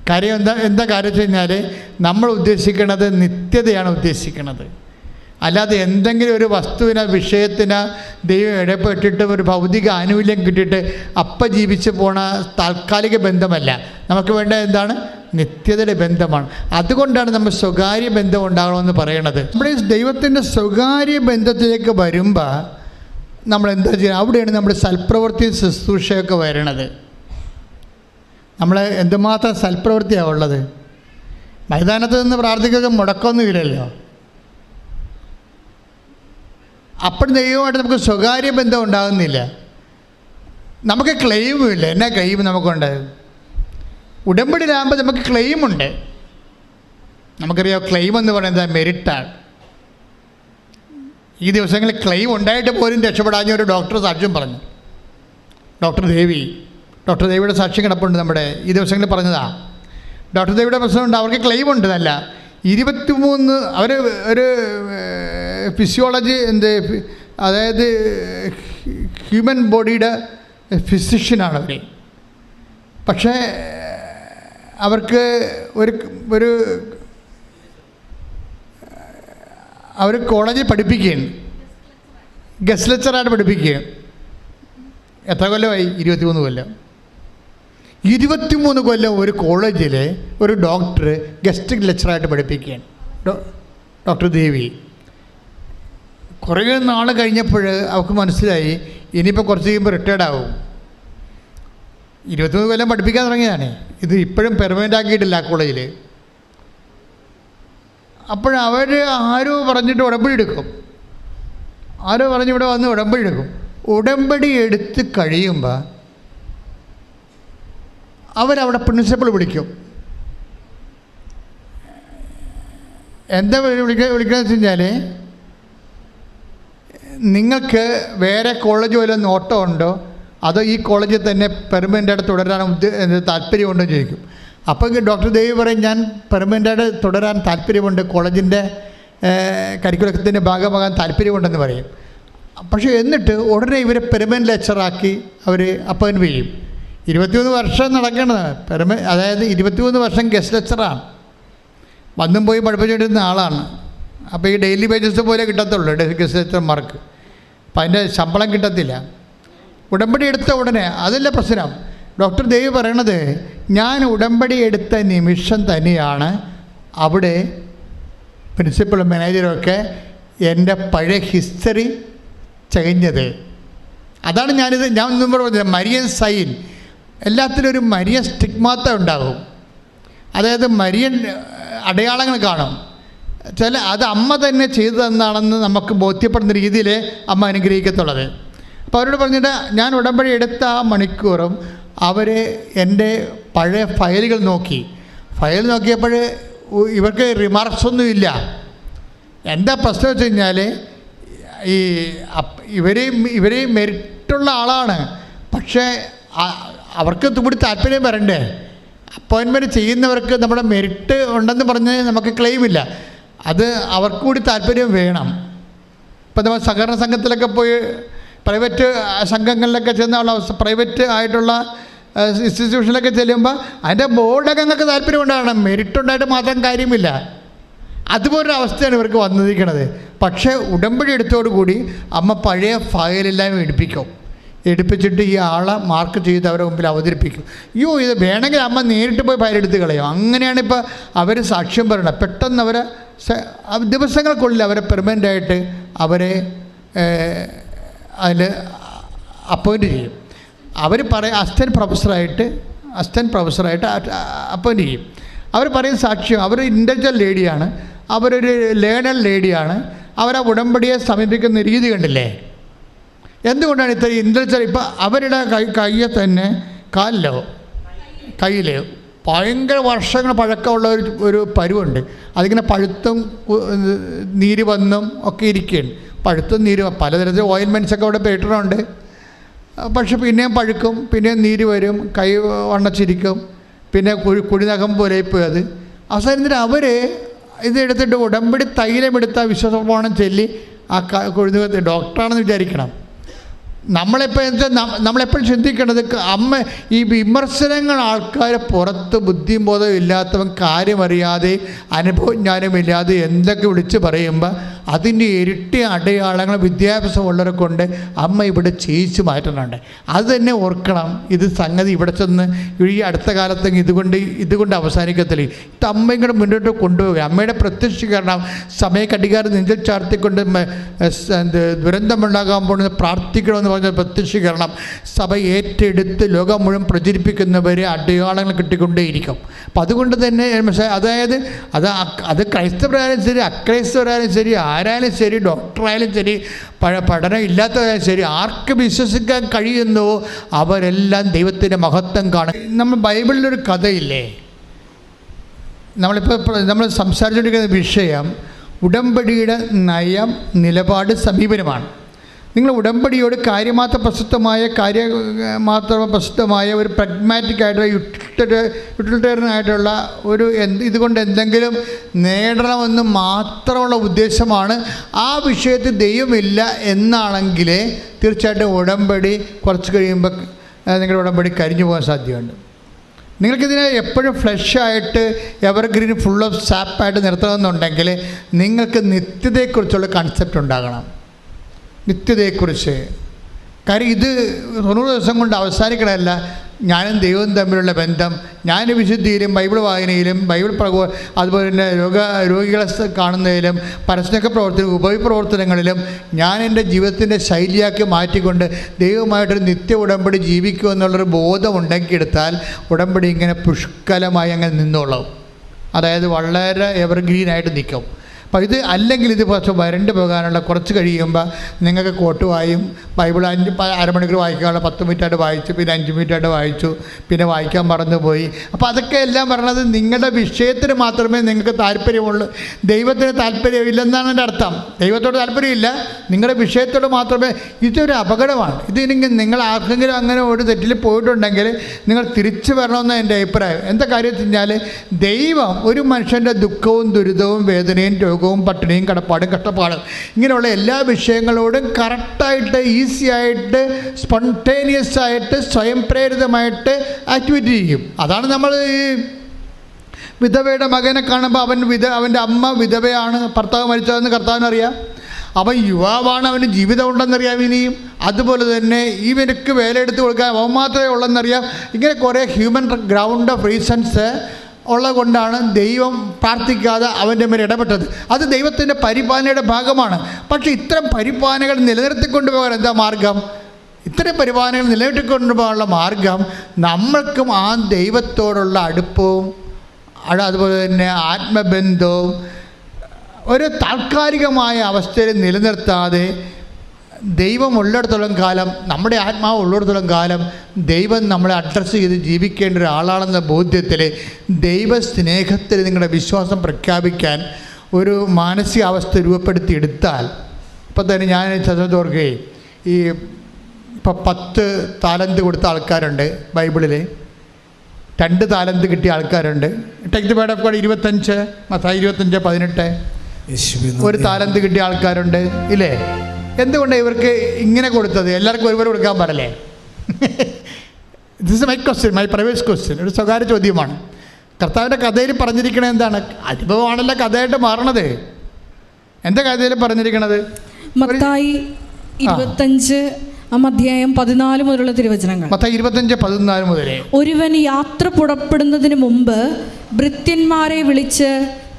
കാര്യം എന്താ കാര്യം വെച്ച് കഴിഞ്ഞാൽ നമ്മൾ ഉദ്ദേശിക്കുന്നത് നിത്യതയാണ് ഉദ്ദേശിക്കുന്നത്. അല്ലാതെ എന്തെങ്കിലും ഒരു വസ്തുവിനോ വിഷയത്തിനോ ദൈവം ഇടപെട്ടിട്ട് ഒരു ഭൗതിക ആനുകൂല്യം കിട്ടിയിട്ട് ജീവിച്ച് പോണ താൽക്കാലിക ബന്ധമല്ല. നമുക്ക് വേണ്ട എന്താണ്? നിത്യതയുടെ ബന്ധമാണ്. അതുകൊണ്ടാണ് നമ്മൾ സ്വകാര്യ ബന്ധം ഉണ്ടാകണമെന്ന് പറയണത്. നമ്മുടെ ദൈവത്തിൻ്റെ സ്വകാര്യ ബന്ധത്തിലേക്ക് വരുമ്പോൾ നമ്മൾ എന്താ ചെയ്യുക? അവിടെയാണ് നമ്മുടെ സൽപ്രവൃത്തി ശുശ്രൂഷയൊക്കെ വരണത്. നമ്മൾ എന്തുമാത്രം സൽപ്രവൃത്തിയാണ് ഉള്ളത്. മൈതാനത്ത് നിന്ന് പ്രാർത്ഥിക്കുക മുടക്കമൊന്നുമില്ലല്ലോ. അപ്പോൾ ദൈവമായിട്ട് നമുക്ക് സ്വകാര്യ ബന്ധം ഉണ്ടാകുന്നില്ല. നമുക്ക് ക്ലെയിമുമില്ല. എന്നാ ക്ലെയിം നമുക്കുണ്ട്? ഉടമ്പടിയിലാകുമ്പോൾ നമുക്ക് ക്ലെയിമുണ്ട്. നമുക്കറിയാം, ക്ലെയിം എന്ന് പറയുന്നത് മെരിറ്റാണ്. ഈ ദിവസങ്ങളിൽ ക്ലെയിം ഉണ്ടായിട്ട് പോലും രക്ഷപ്പെടാഞ്ഞ ഒരു ഡോക്ടർ സാക്ഷ്യം പറഞ്ഞു. ഡോക്ടർ ദേവിയുടെ സാക്ഷ്യം കിടപ്പുണ്ട് നമ്മുടെ ഈ ദിവസങ്ങളിൽ പറഞ്ഞതാണ്. ഡോക്ടർ ദേവിയുടെ പ്രശ്നമുണ്ട്, അവർക്ക് ക്ലെയിം ഉണ്ട്. നല്ല 23 അവർ ഒരു ഫിസിയോളജി അതായത് ഹ്യൂമൻ ബോഡിയുടെ ഫിസിഷ്യനാണ് അവർ. പക്ഷേ അവർക്ക് അവർ കോളേജിൽ പഠിപ്പിക്കുകയാണ്, ഗസ്റ്റ് ലെക്ചറായിട്ട് പഠിപ്പിക്കുകയാണ്. എത്ര കൊല്ലമായി? 23 കൊല്ലം. 23 കൊല്ലം ഒരു കോളേജിൽ ഒരു ഡോക്ടർ ഗസ്റ്റ് ലെക്ചറായിട്ട് പഠിപ്പിക്കുകയാണ്. ഡോക്ടർ ദേവി കുറേ നാൾ കഴിഞ്ഞപ്പോൾ അവർക്ക് മനസ്സിലായി ഇനിയിപ്പോൾ കുറച്ച് കഴിയുമ്പോൾ റിട്ടയർഡ് ആവും. 23 കൊല്ലം പഠിപ്പിക്കാൻ തുടങ്ങിയതാണ്. ഇത് ഇപ്പോഴും പെർമനൻ്റ് ആക്കിയിട്ടില്ല ആ കോളേജിൽ. അപ്പോഴവർ ആരോ പറഞ്ഞിട്ട് ഉടമ്പടി എടുക്കും. ആരോ പറഞ്ഞ് ഇവിടെ വന്ന് ഉടമ്പടി എടുക്കും. ഉടമ്പടി എടുത്ത് കഴിയുമ്പോൾ അവരവിടെ പ്രിൻസിപ്പൾ വിളിക്കും. എന്താ വിളിക്കുന്നത് വെച്ച് കഴിഞ്ഞാൽ, നിങ്ങൾക്ക് വേറെ കോളേജ് വല്ലതും നോട്ടം ഉണ്ടോ, അതോ ഈ കോളേജിൽ തന്നെ പെർമനൻ്റായിട്ട് തുടരാൻ താല്പര്യമുണ്ടോ ചോദിക്കും. അപ്പോൾ ഡോക്ടർ ദേവി പറയും, ഞാൻ പെർമനൻ്റായിട്ട് തുടരാൻ താല്പര്യമുണ്ട്, കോളേജിൻ്റെ കരിക്കുലത്തിൻ്റെ ഭാഗമാകാൻ താല്പര്യമുണ്ടെന്ന് പറയും. പക്ഷേ എന്നിട്ട് ഉടനെ ഇവരെ പെർമനൻ്റ് ലെക്ചറാക്കി അവർ അപ്പോയിൻറ്റ് ചെയ്യും. 23 വർഷം നടക്കേണ്ടത് അതായത് 23 വർഷം ഗസ്റ്റ് ലെക്ചറാണ്. വന്നും പോയി പഠിപ്പിച്ചുകൊണ്ടിരുന്ന ആളാണ്. അപ്പോൾ ഈ ഡെയിലി വേജസ് പോലെ കിട്ടത്തുള്ളൂ ഗസ്റ്റ് ലെക്ചർമാർക്ക്. അപ്പം അതിൻ്റെ ശമ്പളം കിട്ടത്തില്ല. ഉടമ്പടി എടുത്ത ഉടനെ അതല്ല പ്രശ്നം. ഡോക്ടർ ദേവി പറയണത്, ഞാൻ ഉടമ്പടി എടുത്ത നിമിഷം തന്നെയാണ് അവിടെ പ്രിൻസിപ്പളും മാനേജറുമൊക്കെ എൻ്റെ പഴയ ഹിസ്റ്ററി ചകഞ്ഞത്. അതാണ് ഞാൻ മുമ്പ് പറഞ്ഞത്, മരിയൻ സൈൻ. എല്ലാത്തിനും ഒരു മരിയൻ സ്റ്റിഗ്മാത്ത ഉണ്ടാകും. അതായത് മരിയൻ അടയാളങ്ങൾ കാണും. അത് അമ്മ തന്നെ ചെയ്തു തന്നാണെന്ന് നമുക്ക് ബോധ്യപ്പെടുന്ന രീതിയിൽ അമ്മ അനുഗ്രഹിക്കത്തുള്ളത്. അപ്പോൾ അവരോട് പറഞ്ഞിട്ട് ഞാൻ ഉടമ്പടി എടുത്ത ആ മണിക്കൂറും അവർ എൻ്റെ പഴയ ഫയലുകൾ നോക്കി. ഫയൽ നോക്കിയപ്പോൾ ഇവർക്ക് റിമാർക്സൊന്നുമില്ല. എന്താ പ്രശ്നം വെച്ച് കഴിഞ്ഞാൽ, ഇവരെയും മെരിറ്റുള്ള ആളാണ്. പക്ഷേ അവർക്ക് കൂടി താല്പര്യം വരണ്ടേ. അപ്പോയിൻമെൻറ്റ് ചെയ്യുന്നവർക്ക് നമ്മുടെ മെറിറ്റ് ഉണ്ടെന്ന് പറഞ്ഞ് നമുക്ക് ക്ലെയിമില്ല. അത് അവർക്ക് കൂടി താല്പര്യം വേണം. ഇപ്പം നമ്മൾ സഹകരണ സംഘത്തിലൊക്കെ പോയി പ്രൈവറ്റ് സംഘങ്ങളിലൊക്കെ ചെന്നുള്ള പ്രൈവറ്റ് ആയിട്ടുള്ള ഇൻസ്റ്റിറ്റ്യൂഷനിലൊക്കെ ചെല്ലുമ്പോൾ അതിൻ്റെ ബോർഡൊക്കെ ഞങ്ങൾക്ക് താല്പര്യം ഉണ്ടാകണം. മെറിറ്റ് ഉണ്ടായിട്ട് മാത്രം കാര്യമില്ല. അതുപോലൊരു അവസ്ഥയാണ് ഇവർക്ക് വന്നിരിക്കുന്നത്. പക്ഷേ ഉടമ്പടി എടുത്തോടുകൂടി അമ്മ പഴയ ഫയലെല്ലാം എടുപ്പിച്ചിട്ട് ഈ ആളെ മാർക്ക് ചെയ്ത് അവരുടെ മുമ്പിൽ അവതരിപ്പിക്കും. അയ്യോ, ഇത് വേണമെങ്കിൽ അമ്മ നേരിട്ട് പോയി ഫയലെടുത്ത് കളയും. അങ്ങനെയാണ് ഇപ്പോൾ അവർ സാക്ഷ്യം പറയണത്. പെട്ടെന്ന് അവരെ ദിവസങ്ങൾക്കുള്ളിൽ അവരെ പെർമനൻ്റായിട്ട് അവരെ അതിൽ അപ്പോയിൻറ്റ് ചെയ്യും. അവർ അസിസ്റ്റൻറ്റ് പ്രൊഫസറായിട്ട് അപ്പോയിൻറ്റ് ചെയ്യും. അവർ പറയുന്ന സാക്ഷ്യം, അവർ ഇൻ്റലക്ച്വൽ ലേഡിയാണ്, അവരൊരു ലേണർ ലേഡിയാണ്. അവരാ ഉടമ്പടിയെ സമീപിക്കുന്ന രീതി കണ്ടില്ലേ? എന്തുകൊണ്ടാണ് ഇത്ര ഇൻ്റലക്ച്വൽ? ഇപ്പം അവരുടെ കയ്യിൽ തന്നെ കയ്യിൽ ഭയങ്കര വർഷങ്ങൾ പഴക്കമുള്ള ഒരു പരുവുണ്ട്. അതിങ്ങനെ പഴുത്തും നീര് വന്നും ഒക്കെ ഇരിക്കുകയാണ്. പഴുത്തും നീര് പലതരത്തിൽ ഓയിൽമെൻറ്റ്സൊക്കെ അവിടെ പേട്ടറുണ്ട്. പക്ഷെ പിന്നെയും പഴുക്കും, പിന്നെയും നീര് വരും, കൈ വണ്ണച്ചിരിക്കും, പിന്നെ കുഴിനകം പോലെ പോയി. അത് അവസാനത്തിന് അവർ ഇതെടുത്തിട്ട് ഉടമ്പടി തൈലമെടുത്ത വിശ്വാസപ്രമാണം ചൊല്ലി ആ കുഴിനകത്ത് ഡോക്ടറാണെന്ന് വിചാരിക്കണം. നമ്മളെപ്പോഴും ചിന്തിക്കേണ്ടത് അമ്മ ഈ വിമർശനങ്ങൾ ആൾക്കാരെ പുറത്ത് ബുദ്ധിയും ബോധവും ഇല്ലാത്തവൻ കാര്യമറിയാതെ അനുഭവജ്ഞാനമില്ലാതെ എന്തൊക്കെ വിളിച്ച് പറയുമ്പോൾ അതിൻ്റെ ഇരട്ടി അടയാളങ്ങൾ വിദ്യാഭ്യാസമുള്ളവരെ കൊണ്ട് അമ്മ ഇവിടെ ചെയ്യിച്ച് മാറ്റുന്നുണ്ട്. അത് തന്നെ ഓർക്കണം. ഇത് സംഗതി ഇവിടെ ചെന്ന് ഈ അടുത്ത കാലത്ത് ഇതുകൊണ്ട് അവസാനിക്കത്തില്ല. ഇത് അമ്മ ഇങ്ങോട്ട് മുന്നോട്ട് കൊണ്ടുപോവുക. അമ്മയുടെ പ്രത്യക്ഷീകരണം സമയക്കടികാരം നെഞ്ചിൽ ചാർത്തിക്കൊണ്ട് ദുരന്തമുണ്ടാകാൻ പോകുന്നത് പ്രാർത്ഥിക്കണമെന്ന് പറഞ്ഞ പ്രത്യക്ഷീകരണം സഭ ഏറ്റെടുത്ത് ലോകം മുഴുവൻ പ്രചരിപ്പിക്കുന്നവരെ അടയാളങ്ങൾ കിട്ടിക്കൊണ്ടേയിരിക്കും. അപ്പം അതുകൊണ്ട് തന്നെ അതായത് അത് ക്രൈസ്തവരായാലും ശരി അക്രൈസ്തവരായാലും ശരി ആരായാലും ശരി ഡോക്ടറായാലും ശരി പഠനം ഇല്ലാത്തവരായാലും ശരി ആർക്ക് വിശ്വസിക്കാൻ കഴിയുന്നുവോ അവരെല്ലാം ദൈവത്തിൻ്റെ മഹത്വം കാണും. നമ്മൾ ബൈബിളിലൊരു കഥയില്ലേ, നമ്മൾ സംസാരിച്ചുകൊണ്ടിരിക്കുന്ന വിഷയം ഉടമ്പടിയുടെ നയം, നിലപാട്, സമീപനമാണ്. നിങ്ങൾ ഉടമ്പടിയോട് കാര്യമാത്ര പ്രസിദ്ധമായ ഒരു പ്രഗ്മാറ്റിക് ആയിട്ടുള്ള യൂട്ടിലിറ്റേറിയൻ ആയിട്ടുള്ള ഒരു ഇതുകൊണ്ട് എന്തെങ്കിലും നേടണമെന്ന് മാത്രമുള്ള ഉദ്ദേശമാണ്. ആ വിഷയത്തിൽ ദൈവമില്ല എന്നാണെങ്കിൽ തീർച്ചയായിട്ടും ഉടമ്പടി കുറച്ച് കഴിയുമ്പോൾ നിങ്ങളുടെ ഉടമ്പടി കരിഞ്ഞു പോകാൻ സാധ്യതയുണ്ട്. നിങ്ങൾക്കിതിനെ എപ്പോഴും ഫ്ലഷായിട്ട് എവർഗ്രീൻ ഫുൾ ഓഫ് സാപ്പായിട്ട് നിർത്തണമെന്നുണ്ടെങ്കിൽ നിങ്ങൾക്ക് നിത്യതയെക്കുറിച്ചുള്ള കൺസെപ്റ്റ് ഉണ്ടാകണം. നിത്യതയെക്കുറിച്ച്. കാര്യം ഇത് 90 ദിവസം കൊണ്ട് അവസാനിക്കണമല്ല. ഞാനും ദൈവവും തമ്മിലുള്ള ബന്ധം, ഞാൻ വിശുദ്ധിയിലും ബൈബിൾ വായനയിലും അതുപോലെ തന്നെ രോഗികളെ കാണുന്നതിലും പരസ്നൊക്കെ ഉപവിപ്രവർത്തനങ്ങളിലും ഞാൻ എൻ്റെ ജീവിതത്തിൻ്റെ ശൈലിയാക്കി മാറ്റിക്കൊണ്ട് ദൈവമായിട്ടൊരു നിത്യ ഉടമ്പടി ജീവിക്കുമെന്നുള്ളൊരു ബോധം ഉണ്ടാക്കിയെടുത്താൽ ഉടമ്പടി ഇങ്ങനെ പുഷ്കലമായി അങ്ങനെ നിന്നോളും. അതായത് വളരെ എവർഗ്രീനായിട്ട് നിൽക്കും. അപ്പോൾ ഇത് അല്ലെങ്കിൽ ഇത് പക്ഷേ വരണ്ടു പോകാനുള്ള കുറച്ച് കഴിയുമ്പോൾ നിങ്ങൾക്ക് കോട്ടുവായും ബൈബിൾ അരമണിക്കൂർ വായിക്കാനുള്ള 10 മിനിറ്റായിട്ട് വായിച്ചു, പിന്നെ 5 മിനിറ്റായിട്ട് വായിച്ചു, പിന്നെ വായിക്കാൻ മറന്നുപോയി. അപ്പോൾ അതൊക്കെ എല്ലാം പറഞ്ഞത് നിങ്ങളുടെ വിഷയത്തിന് മാത്രമേ നിങ്ങൾക്ക് താല്പര്യമുള്ളൂ. ദൈവത്തിന് താല്പര്യമില്ലെന്നാണ് എൻ്റെ അർത്ഥം. ദൈവത്തോട് താല്പര്യമില്ല, നിങ്ങളുടെ വിഷയത്തോട് മാത്രമേ. ഇതൊരു അപകടമാണ്. ഇതിനെങ്കിൽ നിങ്ങൾ ആർക്കെങ്കിലും അങ്ങനെ ഒരു തെറ്റിൽ പോയിട്ടുണ്ടെങ്കിൽ നിങ്ങൾ തിരിച്ചു വരണമെന്ന് എൻ്റെ അഭിപ്രായം. എന്താ കാര്യം വെച്ച് കഴിഞ്ഞാൽ ദൈവം ഒരു മനുഷ്യൻ്റെ ദുഃഖവും ദുരിതവും വേദനയും രോഗവും പട്ടിണിയും കടപ്പാടും കഷ്ടപ്പാടും ഇങ്ങനെയുള്ള എല്ലാ വിഷയങ്ങളോടും കറക്റ്റായിട്ട് ഈസിയായിട്ട് സ്പോണ്ടേനിയസ് ആയിട്ട് സ്വയം പ്രേരിതമായിട്ട് ആക്ടിവിറ്റി ചെയ്യും. അതാണ് നമ്മൾ ഈ വിധവയുടെ മകനെ കാണുമ്പോൾ അവൻ്റെ അമ്മ വിധവയാണ്, ഭർത്താവ് മരിച്ചതെന്ന് കർത്താവിനറിയാം. അവൻ യുവാവാണ്, അവന് ജീവിതം ഉണ്ടെന്നറിയാം. ഇനിയും അതുപോലെ തന്നെ ഇവനക്ക് വേല എടുത്ത് കൊടുക്കാൻ അവൻ മാത്രമേ ഉള്ളെന്നറിയാം. ഇങ്ങനെ കുറേ ഹ്യൂമൻ ഗ്രൗണ്ട് ഓഫ് റീസൺസ് ഉള്ളത് കൊണ്ടാണ് ദൈവം പ്രാർത്ഥിക്കാതെ അവൻ്റെ മേൽ ഇടപെട്ടത്. അത് ദൈവത്തിൻ്റെ പരിപാലനയുടെ ഭാഗമാണ്. പക്ഷേ ഇത്തരം പരിപാലനകൾ നിലനിർത്തിക്കൊണ്ടു പോകാൻ എന്താ മാർഗം? ഇത്തരം പരിപാലനകൾ നിലനിർത്തിക്കൊണ്ടു പോകാനുള്ള മാർഗം നമ്മൾക്കും ആ ദൈവത്തോടുള്ള അടുപ്പവും അതുപോലെ തന്നെ ആത്മബന്ധവും ഒരു താൽക്കാലികമായ അവസ്ഥയിൽ നിലനിർത്താതെ ദൈവം ഉള്ളിടത്തോളം കാലം, നമ്മുടെ ആത്മാവ് ഉള്ളിടത്തോളം കാലം ദൈവം നമ്മളെ അഡ്രസ്സ് ചെയ്ത് ജീവിക്കേണ്ട ഒരാളാണെന്ന ബോധ്യത്തിൽ ദൈവസ്നേഹത്തിൽ നിങ്ങളുടെ വിശ്വാസം പ്രഖ്യാപിക്കാൻ ഒരു മാനസികാവസ്ഥ രൂപപ്പെടുത്തിയെടുത്താൽ, ഇപ്പം തന്നെ ഞാൻ ചതോർക്കുകയും ഇപ്പം 10 താലന്ത് കൊടുത്ത ആൾക്കാരുണ്ട് ബൈബിളിൽ. 2 താലന്ത് കിട്ടിയ ആൾക്കാരുണ്ട്. Take the word of God 25 Mathai 25:18. 1 താലന്ത് കിട്ടിയ ആൾക്കാരുണ്ട് ഇല്ലേ? എന്തുകൊണ്ടാണ് ഇവർക്ക് ഇങ്ങനെ കൊടുത്തത്? എല്ലാവർക്കും ഒരുപോലെ കൊടുക്കാൻ പാടില്ലേ? This is my question, my private question, ഒരു സ്വകാര്യ ചോദ്യമാണ്. കർത്താവിൻ്റെ കഥയിൽ പറഞ്ഞിരിക്കണത് എന്താണ്? അനുഭവമാണല്ലോ കഥയായിട്ട് മാറണത്. എന്താ കഥയിൽ പറഞ്ഞിരിക്കണത്? മത്തായി 25 അധ്യായം 14 മുതലുള്ള തിരുവചനങ്ങൾ. മത്തായി 25:14 മുതൽ. ഒരുവൻ യാത്ര പുറപ്പെടുന്നതിന് മുമ്പ് ഭൃത്യന്മാരെ വിളിച്ച്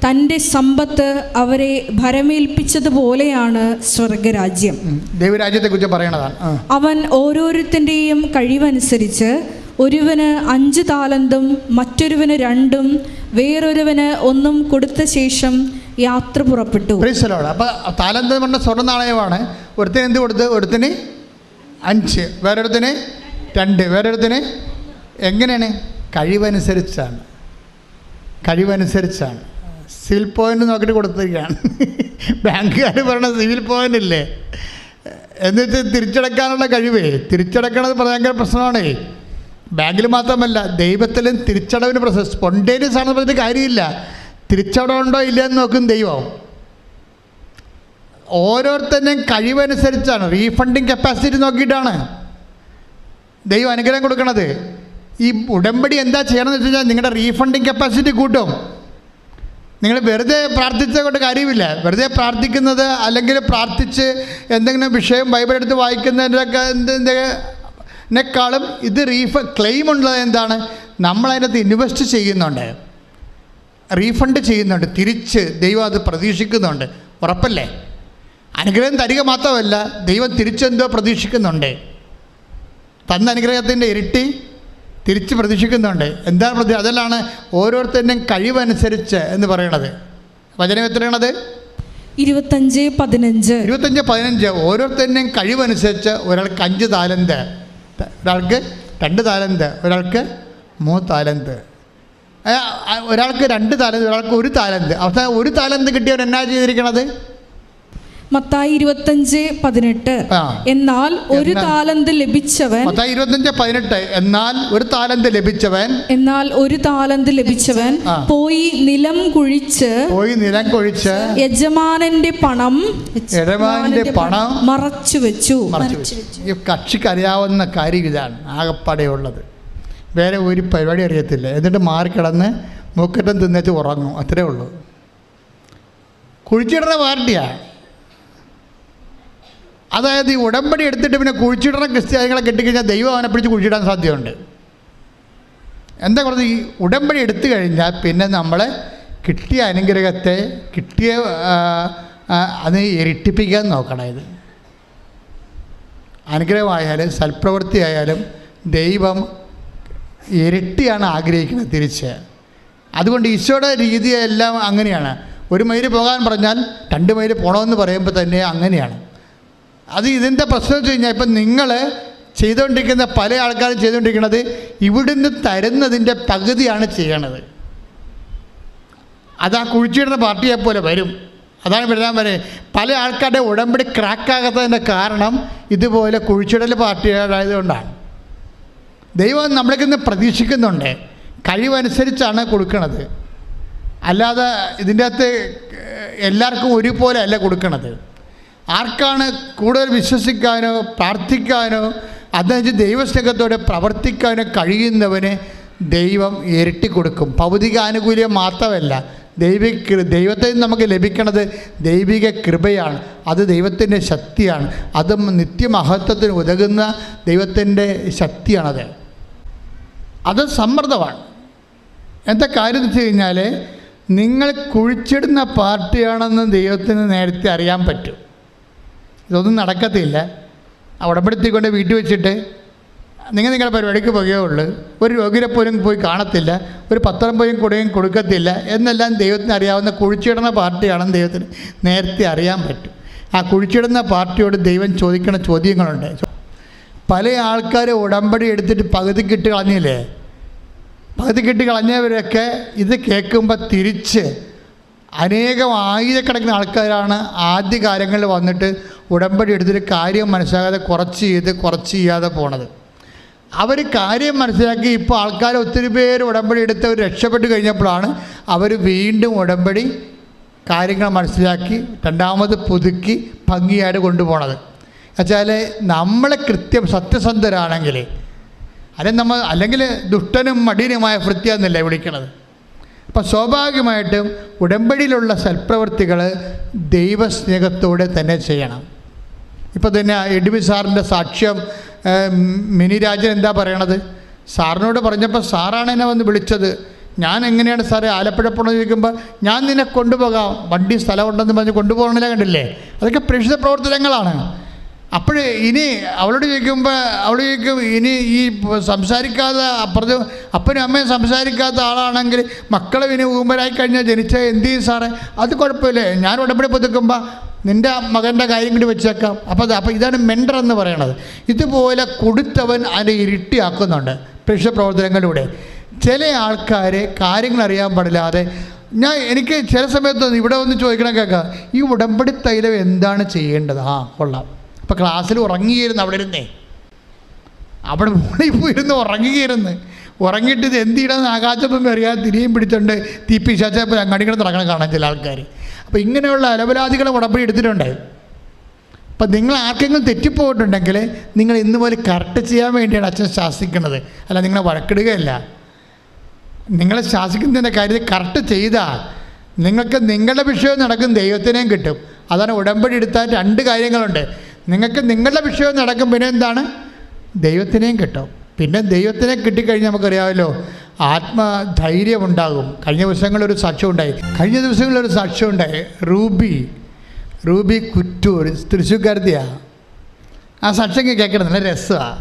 തൻ്റെ സമ്പത്ത് അവരെ ഭരമേൽപ്പിച്ചതുപോലെയാണ് സ്വർഗരാജ്യം. ദൈവരാജ്യത്തെക്കുറിച്ച് പറയണതാണ്. അവൻ ഓരോരുത്തൻ്റെയും കഴിവനുസരിച്ച് ഒരുവന് 5 താലന്തും മറ്റൊരുവന് 2 വേറൊരുവന് 1 കൊടുത്ത ശേഷം യാത്ര പുറപ്പെട്ടു. അപ്പോൾ താലന്ത് എന്ന് പറഞ്ഞ സ്വർണ്ണ നാണയമാണ്. ഒരുത്തിന് എന്ത് കൊടുത്ത്? ഒരുത്തിന് 5, വേറൊരുത്തിന് 2, വേറൊരുത്തിന്. എങ്ങനെയാണ്? കഴിവനുസരിച്ചാണ്. സിവിൽ പോയിന്റ് നോക്കിയിട്ട് കൊടുത്തിരിക്കുകയാണ്. ബാങ്കുകാർ പറയണ സിവിൽ പോയിന്റ് ഇല്ലേ എന്നിട്ട് തിരിച്ചടക്കാനുള്ള കഴിവേ. തിരിച്ചടക്കണത് ഭയങ്കര പ്രശ്നമാണ്. ബാങ്കിൽ മാത്രമല്ല, ദൈവത്തിലും തിരിച്ചടവിന് പ്രശ്നം. സ്പോണ്ടേനിയസ് ആണെന്ന് പറഞ്ഞിട്ട് കാര്യമില്ല. തിരിച്ചടവുണ്ടോ ഇല്ല എന്ന് നോക്കും ദൈവം. ഓരോരുത്തരുടെയും കഴിവനുസരിച്ചാണ്, റീഫണ്ടിങ് കപ്പാസിറ്റി നോക്കിയിട്ടാണ് ദൈവം അനുഗ്രഹം കൊടുക്കണത്. ഈ ഉടമ്പടി എന്താ ചെയ്യണമെന്ന് വെച്ച് കഴിഞ്ഞാൽ നിങ്ങളുടെ റീഫണ്ടിങ് കപ്പാസിറ്റി കൂട്ടും. നിങ്ങൾ വെറുതെ പ്രാർത്ഥിച്ച കൊണ്ട് കാര്യമില്ല. വെറുതെ പ്രാർത്ഥിക്കുന്നത് അല്ലെങ്കിൽ പ്രാർത്ഥിച്ച് എന്തെങ്കിലും വിഷയം ബൈബിൾ എടുത്ത് വായിക്കുന്നതിനേക്കാളും ഇത് ക്ലെയിം ഉള്ളത് എന്താണ്? നമ്മളതിനകത്ത് ഇൻവെസ്റ്റ് ചെയ്യുന്നുണ്ട്, റീഫണ്ട് ചെയ്യുന്നുണ്ട്, തിരിച്ച് ദൈവം അത് പ്രതീക്ഷിക്കുന്നുണ്ട്. ഉറപ്പല്ലേ? അനുഗ്രഹം തരിക മാത്രമല്ല, ദൈവം തിരിച്ചെന്തോ പ്രതീക്ഷിക്കുന്നുണ്ട്. തന്ന അനുഗ്രഹത്തിൻ്റെ ഇരട്ടി തിരിച്ച് പ്രതീക്ഷിക്കുന്നുണ്ട്. എന്താണ് അതിലാണ് ഓരോരുത്തരുടെയും കഴിവനുസരിച്ച് എന്ന് പറയണത്. വചനം എത്രയാണത്? 25:15. ഓരോരുത്തരുടെയും കഴിവനുസരിച്ച് ഒരാൾക്ക് 5 താലന്ത്, ഒരാൾക്ക് 2 താലന്ത്, ഒരാൾക്ക് 3 താലന്ത്, ഒരാൾക്ക് 2 താലന്ത്, ഒരാൾക്ക് 1 താലന്ത്. അവസാനം 1 താലന്ത് കിട്ടിയവർ എന്നാ ചെയ്തിരിക്കണത്? മത്തായി 25:18. എന്നാൽ 1 താലന്ത് ലഭിച്ചവൻ. മത്തായി 25:18. എന്നാൽ 1 താലന്ത് ലഭിച്ചവൻ പോയി നിലം കുഴിച്ച് യജമാനന്റെ പണം മറച്ചു വെച്ചു. ഈ കക്ഷിക്ക് അറിയാവുന്ന കാര്യം ഇതാണ് ആകപ്പാടെയുള്ളത്. വേറെ ഒരു പരിപാടി അറിയത്തില്ല. എന്നിട്ട് മാറിക്കിടന്ന് മൂക്കറ്റം തിന്നേച്ച് ഉറങ്ങും. അത്രേ ഉള്ളൂ. കുഴിച്ചിടുന്ന പാർട്ടിയാണ്. അതായത് ഈ ഉടമ്പടി എടുത്തിട്ട് പിന്നെ കുഴിച്ചിടുന്ന ക്രിസ്ത്യാനികളെ കെട്ടിക്കഴിഞ്ഞാൽ ദൈവം അവനെ പിടിച്ച് കുഴിച്ചിടാൻ സാധ്യതയുണ്ട്. എന്താ പറയുക? ഈ ഉടമ്പടി എടുത്തു കഴിഞ്ഞാൽ പിന്നെ നമ്മൾ കിട്ടിയ അനുഗ്രഹത്തെ അത് ഇരട്ടിപ്പിക്കാൻ നോക്കണം. ഇത് അനുഗ്രഹമായാലും സൽപ്രവൃത്തിയായാലും ദൈവം ഇരട്ടിയാണ് ആഗ്രഹിക്കുന്നത് തിരിച്ച്. അതുകൊണ്ട് ഈശോയുടെ രീതിയെല്ലാം അങ്ങനെയാണ്. 1 മൈൽ പോകാൻ പറഞ്ഞാൽ 2 മൈൽ പോകണമെന്ന് പറയുമ്പോൾ തന്നെ അങ്ങനെയാണ്. അത് ഇതിൻ്റെ പ്രശ്നം വെച്ച് കഴിഞ്ഞാൽ ഇപ്പം നിങ്ങൾ ചെയ്തുകൊണ്ടിരിക്കുന്ന പല ആൾക്കാരും ചെയ്തുകൊണ്ടിരിക്കുന്നത് ഇവിടുന്ന് തരുന്നതിൻ്റെ പകുതിയാണ് ചെയ്യണത്. അത് ആ കുഴിച്ചിടുന്ന പാർട്ടിയെ പോലെ വരും. അതാണ് വരാൻ പറയുന്നത്. പല ആൾക്കാരുടെ ഉടമ്പടി ക്രാക്കാകാത്തതിൻ്റെ കാരണം ഇതുപോലെ കുഴിച്ചിടൽ പാർട്ടികളായതുകൊണ്ടാണ്. ദൈവം നമ്മളിൽ പ്രതീക്ഷിക്കുന്നുണ്ട്. കഴിവനുസരിച്ചാണ് കൊടുക്കണത്. അല്ലാതെ ഇതിൻ്റെ അകത്ത് എല്ലാവർക്കും ഒരുപോലെ അല്ല കൊടുക്കണത്. ആർക്കാണ് കൂടുതൽ വിശ്വസിക്കാനോ പ്രാർത്ഥിക്കാനോ അതനുസരിച്ച് ദൈവസ്നേഹത്തോടെ പ്രവർത്തിക്കാനോ കഴിയുന്നവന് ദൈവം ഇരട്ടി കൊടുക്കും. ഭൗതിക ആനുകൂല്യം മാത്രമല്ല, ദൈവത്തിൽ നിന്ന് നമുക്ക് ലഭിക്കുന്നത് ദൈവിക കൃപയാണ്. അത് ദൈവത്തിൻ്റെ ശക്തിയാണ്. അത് നിത്യമഹത്വത്തിന് ഉതകുന്ന ദൈവത്തിൻ്റെ ശക്തിയാണത്. അത് സമ്മർദ്ദമാണ്. എന്താ കാര്യം എന്ന് വെച്ച് കഴിഞ്ഞാൽ നിങ്ങൾ കുഴിച്ചിടുന്ന പാർട്ടിയാണെന്ന് ദൈവത്തിന് നേരത്തെ അറിയാൻ പറ്റും. ഇതൊന്നും നടക്കത്തില്ല. ഉടമ്പടിത്തിക്കൊണ്ട് വീട്ടിൽ വെച്ചിട്ട് നിങ്ങളുടെ പരിപാടിക്ക് പോകുകയുള്ളൂ. ഒരു രോഗിയെ പോലും പോയി കാണത്തില്ല, ഒരു പത്രം പോലും കൊടുക്കത്തില്ല എന്നെല്ലാം ദൈവത്തിന് അറിയാവുന്ന കുഴിച്ചിടുന്ന പാർട്ടിയാണെന്ന് ദൈവത്തിന് നേരത്തെ അറിയാൻ പറ്റും. ആ കുഴിച്ചിടുന്ന പാർട്ടിയോട് ദൈവം ചോദിക്കുന്ന ചോദ്യങ്ങളുണ്ട്. പല ആൾക്കാർ ഉടമ്പടി എടുത്തിട്ട് പകുതിക്കിട്ട് കളഞ്ഞില്ലേ? പകുതിക്കിട്ട് കളഞ്ഞവരൊക്കെ ഇത് കേൾക്കുമ്പോൾ തിരിച്ച് അനേകം ആയിരക്കണക്കിന് ആൾക്കാരാണ് ആദ്യ കാലങ്ങളിൽ വന്നിട്ട് ഉടമ്പടി എടുത്തിട്ട് കാര്യം മനസ്സിലാകാതെ കുറച്ച് ചെയ്യാതെ പോണത്. അവർ കാര്യം മനസ്സിലാക്കി. ഇപ്പോൾ ആൾക്കാർ ഒത്തിരി പേര് ഉടമ്പടി എടുത്തവർ രക്ഷപ്പെട്ട് കഴിഞ്ഞപ്പോഴാണ് അവർ വീണ്ടും ഉടമ്പടി കാര്യങ്ങൾ മനസ്സിലാക്കി രണ്ടാമത് പുതുക്കി ഭംഗിയായിട്ട് കൊണ്ടുപോകണത്. എന്നുവെച്ചാൽ നമ്മളെ കൃത്യം സത്യസന്ധരാണെങ്കിൽ അല്ലെങ്കിൽ ദുഷ്ടനും മടിയനുമായ ഭൃത്യാന്നല്ല വിളിക്കണത്. അപ്പം സ്വാഭാവികമായിട്ടും ഉടമ്പടിയിലുള്ള സൽപ്രവൃത്തികൾ ദൈവസ്നേഹത്തോടെ തന്നെ ചെയ്യണം. ഇപ്പോൾ തന്നെ എഡ്വി സാറിൻ്റെ സാക്ഷ്യം മിനി രാജൻ എന്താ പറയണത്? സാറിനോട് പറഞ്ഞപ്പോൾ സാറാണ് എന്നെ വന്ന് വിളിച്ചത്. ഞാൻ എങ്ങനെയാണ് സാറേ ആലപ്പുഴ പോകണമെന്ന് ചോദിക്കുമ്പോൾ ഞാൻ നിന്നെ കൊണ്ടുപോകാം, വണ്ടി സ്ഥലമുണ്ടെന്ന് പറഞ്ഞ് കൊണ്ടുപോകണമെന്നില്ല. കണ്ടില്ലേ? അതൊക്കെ പ്രേക്ഷിത പ്രവർത്തനങ്ങളാണ്. അപ്പോൾ ഇനി അവളോട് ചോദിക്കുമ്പോൾ അവൾ ചോദിക്കും, ഇനി ഈ സംസാരിക്കാതെ അപ്പുറത്ത് അപ്പനും അമ്മയും സംസാരിക്കാത്ത ആളാണെങ്കിൽ മക്കളെ ഇനി ഊമ്പരായി കഴിഞ്ഞാൽ ജനിച്ചാൽ എന്ത് ചെയ്യും സാറേ? അത് കുഴപ്പമില്ലേ, ഞാൻ ഉടമ്പടി പുതുക്കുമ്പോൾ നിൻ്റെ മകൻ്റെ കാര്യം കൂടി വെച്ചേക്കാം. അപ്പോൾ ഇതാണ് മെൻഡർ എന്ന് പറയണത്. ഇതുപോലെ കൊടുത്തവൻ അതിനെ ഇരട്ടിയാക്കുന്നുണ്ട് പ്രേക്ഷിത പ്രവർത്തനങ്ങളിലൂടെ. ചില ആൾക്കാർ കാര്യങ്ങൾ അറിയാൻ പാടില്ലാതെ എനിക്ക് ചില സമയത്ത് ഇവിടെ ഒന്ന് ചോദിക്കണം, കേൾക്കാം, ഈ ഉടമ്പടി തൈലം എന്താണ് ചെയ്യേണ്ടത്? കൊള്ളാം. അപ്പോൾ ക്ലാസ്സിൽ ഉറങ്ങിയിരുന്നു, അവിടെ മുകളിൽ പോയിരുന്ന് ഉറങ്ങിയിട്ട് ഇത് എന്ത് ചെയ്യണമെന്ന് ആകാശത്തൊന്നും അറിയാതെ തിരിയും പിടിച്ചുകൊണ്ട് തീപ്പിശാച്ചപ്പോൾ അങ്ങാടികൾ നടക്കണം കാണാൻ ചില ആൾക്കാർ. അപ്പോൾ ഇങ്ങനെയുള്ള അലപരാധികളെ ഉടമ്പടി എടുത്തിട്ടുണ്ട്. അപ്പം നിങ്ങൾ ആർക്കെങ്കിലും തെറ്റിപ്പോയിട്ടുണ്ടെങ്കിൽ നിങ്ങൾ ഇന്ന് പോലെ കറക്റ്റ് ചെയ്യാൻ വേണ്ടിയാണ് അച്ഛൻ ശാസിക്കുന്നത്, അല്ല നിങ്ങളെ വഴക്കിടുകയല്ല. നിങ്ങളെ ശാസിക്കുന്നതിൻ്റെ കാര്യത്തിൽ കറക്റ്റ് ചെയ്താൽ നിങ്ങൾക്ക് നിങ്ങളുടെ വിഷയം നടക്കും, ദൈവത്തിനെയും കിട്ടും. അതാണ് ഉടമ്പടി എടുത്താൽ രണ്ട് കാര്യങ്ങളുണ്ട്. നിങ്ങൾക്ക് നിങ്ങളുടെ വിഷയം നടക്കും, പിന്നെ എന്താണ്, ദൈവത്തിനെയും കിട്ടും. പിന്നെ ദൈവത്തിനെ കിട്ടിക്കഴിഞ്ഞാൽ നമുക്കറിയാമല്ലോ ആത്മധൈര്യമുണ്ടാകും. കഴിഞ്ഞ ദിവസങ്ങളൊരു സാക്ഷ്യം ഉണ്ടായി. റൂബി കുറ്റൂർ, തൃശ്ശൂർക്കാരത്തിയാണ്. ആ സാക്ഷ്യം കേൾക്കണം, നല്ല രസമാണ്.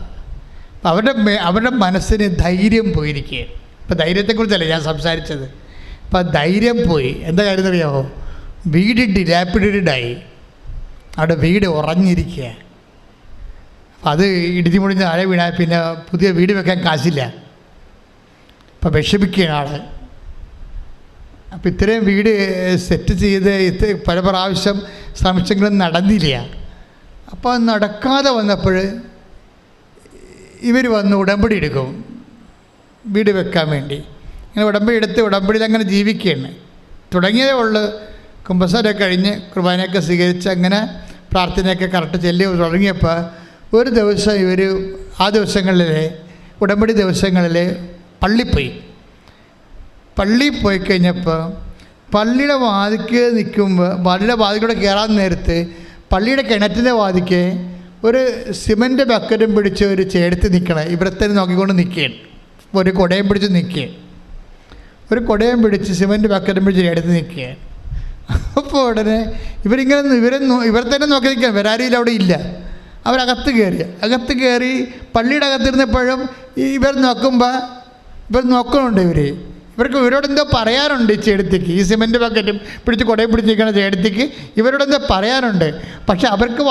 അവരുടെ മനസ്സിന് ധൈര്യം പോയിരിക്കുകയാണ്. ഇപ്പോൾ ധൈര്യത്തെക്കുറിച്ചല്ല ഞാൻ സംസാരിച്ചത്. അപ്പോൾ ധൈര്യം പോയി. എന്താ കാര്യം എന്നറിയാമോ? വീട് ഡിലാപ്പിഡായി, അവിടെ വീട് ഉറഞ്ഞിരിക്കുക. അത് ഇടിഞ്ഞു മുടിഞ്ഞ് താഴെ വീണാൽ പിന്നെ പുതിയ വീട് വെക്കാൻ കാശില്ല. അപ്പം വിഷമിക്കുകയാണ് ആൾ. അപ്പം ഇത്രയും വീട് സെറ്റ് ചെയ്ത് പല പ്രാവശ്യം ശ്രമിച്ചെങ്കിലും നടന്നില്ല. അപ്പോൾ നടക്കാതെ വന്നപ്പോൾ ഇവർ വന്ന് ഉടമ്പടി എടുക്കും വീട് വെക്കാൻ വേണ്ടി. ഇങ്ങനെ ഉടമ്പടി എടുത്ത് ഉടമ്പടിയിൽ അങ്ങനെ ജീവിക്കുകയാണ്. തുടങ്ങിയതേ ഉള്ളൂ. കുമ്പസാരമൊക്കെ കഴിഞ്ഞ് കുർബാനയൊക്കെ സ്വീകരിച്ച് അങ്ങനെ പ്രാർത്ഥനയൊക്കെ കറക്റ്റ് ചെല്ലി തുടങ്ങിയപ്പോൾ ഒരു ദിവസം ഇവർ ആ ദിവസങ്ങളിൽ ഉടമ്പടി ദിവസങ്ങളിൽ പള്ളിയിൽ പോയി കഴിഞ്ഞപ്പോൾ പള്ളിയുടെ വാതിക്ക് നിൽക്കുമ്പോൾ പള്ളിയുടെ വാതിക്കൂടെ കയറാൻ നേരത്ത് പള്ളിയുടെ കിണറ്റിൻ്റെ വാതിക്ക് ഒരു സിമൻറ്റ് ബക്കറ്റും പിടിച്ച് ഒരു ചേർത്ത് നിൽക്കണം. ഇവിടെ തന്നെ നോക്കിക്കൊണ്ട് നിൽക്കുകയാണ്. ഒരു കുടയും പിടിച്ച് നിൽക്കുകയാണ്. സിമൻറ്റ് ബക്കറ്റും പിടിച്ച് ചേർത്ത് നിൽക്കുകയാണ്. അപ്പോൾ ഉടനെ ഇവർ തന്നെ നോക്കി നിൽക്കുകയാണ്. വരാരിയിൽ അവിടെ ഇല്ല. അവരകത്ത് കയറി പള്ളിയുടെ അകത്തിരുന്നപ്പോഴും ഇവർ നോക്കുന്നുണ്ട്. ഇവരോടെന്തോ പറയാനുണ്ട്. ഈ ചേടത്തിക്ക്, ഈ സിമൻറ്റ് ബക്കറ്റും പിടിച്ച് കുടയും പിടിച്ചിരിക്കുന്ന ചേടത്തിക്ക് ഇവരോടെന്തോ പറയാനുണ്ട്. പക്ഷെ അവർക്ക്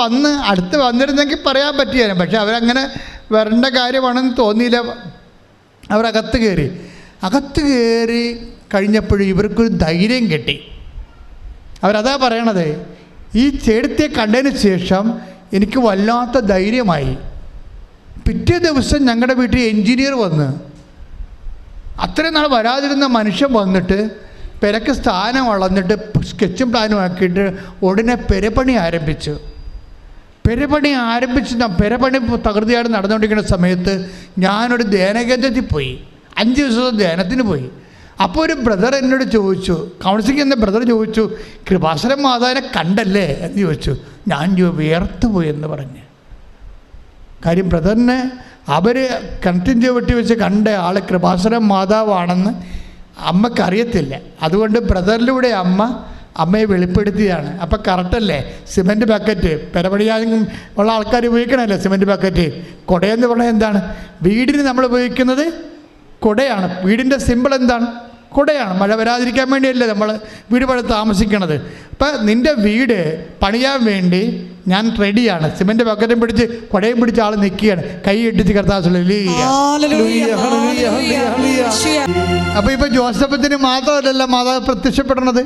അടുത്ത് വന്നിരുന്നെങ്കിൽ പറയാൻ പറ്റിയാലും, പക്ഷെ അവരങ്ങനെ വരേണ്ട കാര്യമാണെന്ന് തോന്നിയില്ല. അവരകത്ത് കയറി കഴിഞ്ഞപ്പോഴും ഇവർക്കൊരു ധൈര്യം കിട്ടി. അവരതാ പറയണത്, ഈ ചേടത്തിയെ കണ്ടതിന് ശേഷം എനിക്ക് വല്ലാത്ത ധൈര്യമായി. പിറ്റേ ദിവസം ഞങ്ങളുടെ വീട്ടിൽ എൻജിനീയർ വന്ന്, അത്രയും നാൾ വരാതിരുന്ന മനുഷ്യൻ വന്നിട്ട് പെരക്ക് സ്ഥാനം വളർന്നിട്ട് സ്കെച്ചും പ്ലാനും ആക്കിയിട്ട് ഉടനെ പെരപ്പണി ആരംഭിച്ചു. പെരപ്പണി തകൃതിയായിട്ട് നടന്നുകൊണ്ടിരിക്കുന്ന സമയത്ത് ഞാനൊരു ധ്യാനകേന്ദ്രത്തിൽ പോയി. 5 ദിവസത്തെ ധ്യാനത്തിന് പോയി. അപ്പോൾ ഒരു ബ്രദർ എന്നോട് ചോദിച്ചു, കൗൺസിലിംഗ് എന്ന ബ്രദർ ചോദിച്ചു, കൃപാസനം മാതാവിനെ കണ്ടല്ലേ എന്ന് ചോദിച്ചു. ഞാൻ വിയർത്തു പോയി എന്ന് പറഞ്ഞ്. കാര്യം ബ്രദറിനെ അവർ കിണറ്റിൻ ചുവട്ടി വെച്ച് കണ്ട ആൾ കൃപാസനം മാതാവാണെന്ന് അമ്മക്കറിയത്തില്ല. അതുകൊണ്ട് ബ്രദറിലൂടെ അമ്മയെ വെളിപ്പെടുത്തിയാണ്. അപ്പം കറക്റ്റല്ലേ? സിമൻറ്റ് ബക്കറ്റ് പെരപണിയാനും ഉള്ള ആൾക്കാർ ഉപയോഗിക്കണമല്ലോ സിമൻറ്റ് ബക്കറ്റ്. കുടയെന്ന് പറഞ്ഞാൽ എന്താണ്? വീടിന് നമ്മൾ ഉപയോഗിക്കുന്നത് കുടയാണ്. വീടിൻ്റെ സിമ്പിൾ എന്താണ്? കുടയാണ്. മഴ വരാതിരിക്കാൻ വേണ്ടിയല്ലേ നമ്മൾ വീട് പണി താമസിക്കണത്. അപ്പം നിൻ്റെ വീട് പണിയാൻ വേണ്ടി ഞാൻ റെഡിയാണ്. സിമൻറ്റ് ബക്കറ്റും പിടിച്ച് കുടയും പിടിച്ച് ആൾ നിൽക്കുകയാണ്. കൈ ഇട്ടിച്ച് കർത്താവ്. അപ്പോൾ ഇപ്പോൾ ജോസഫത്തിന് മാത്രമല്ല മാതാവ് പ്രത്യക്ഷപ്പെടണത്,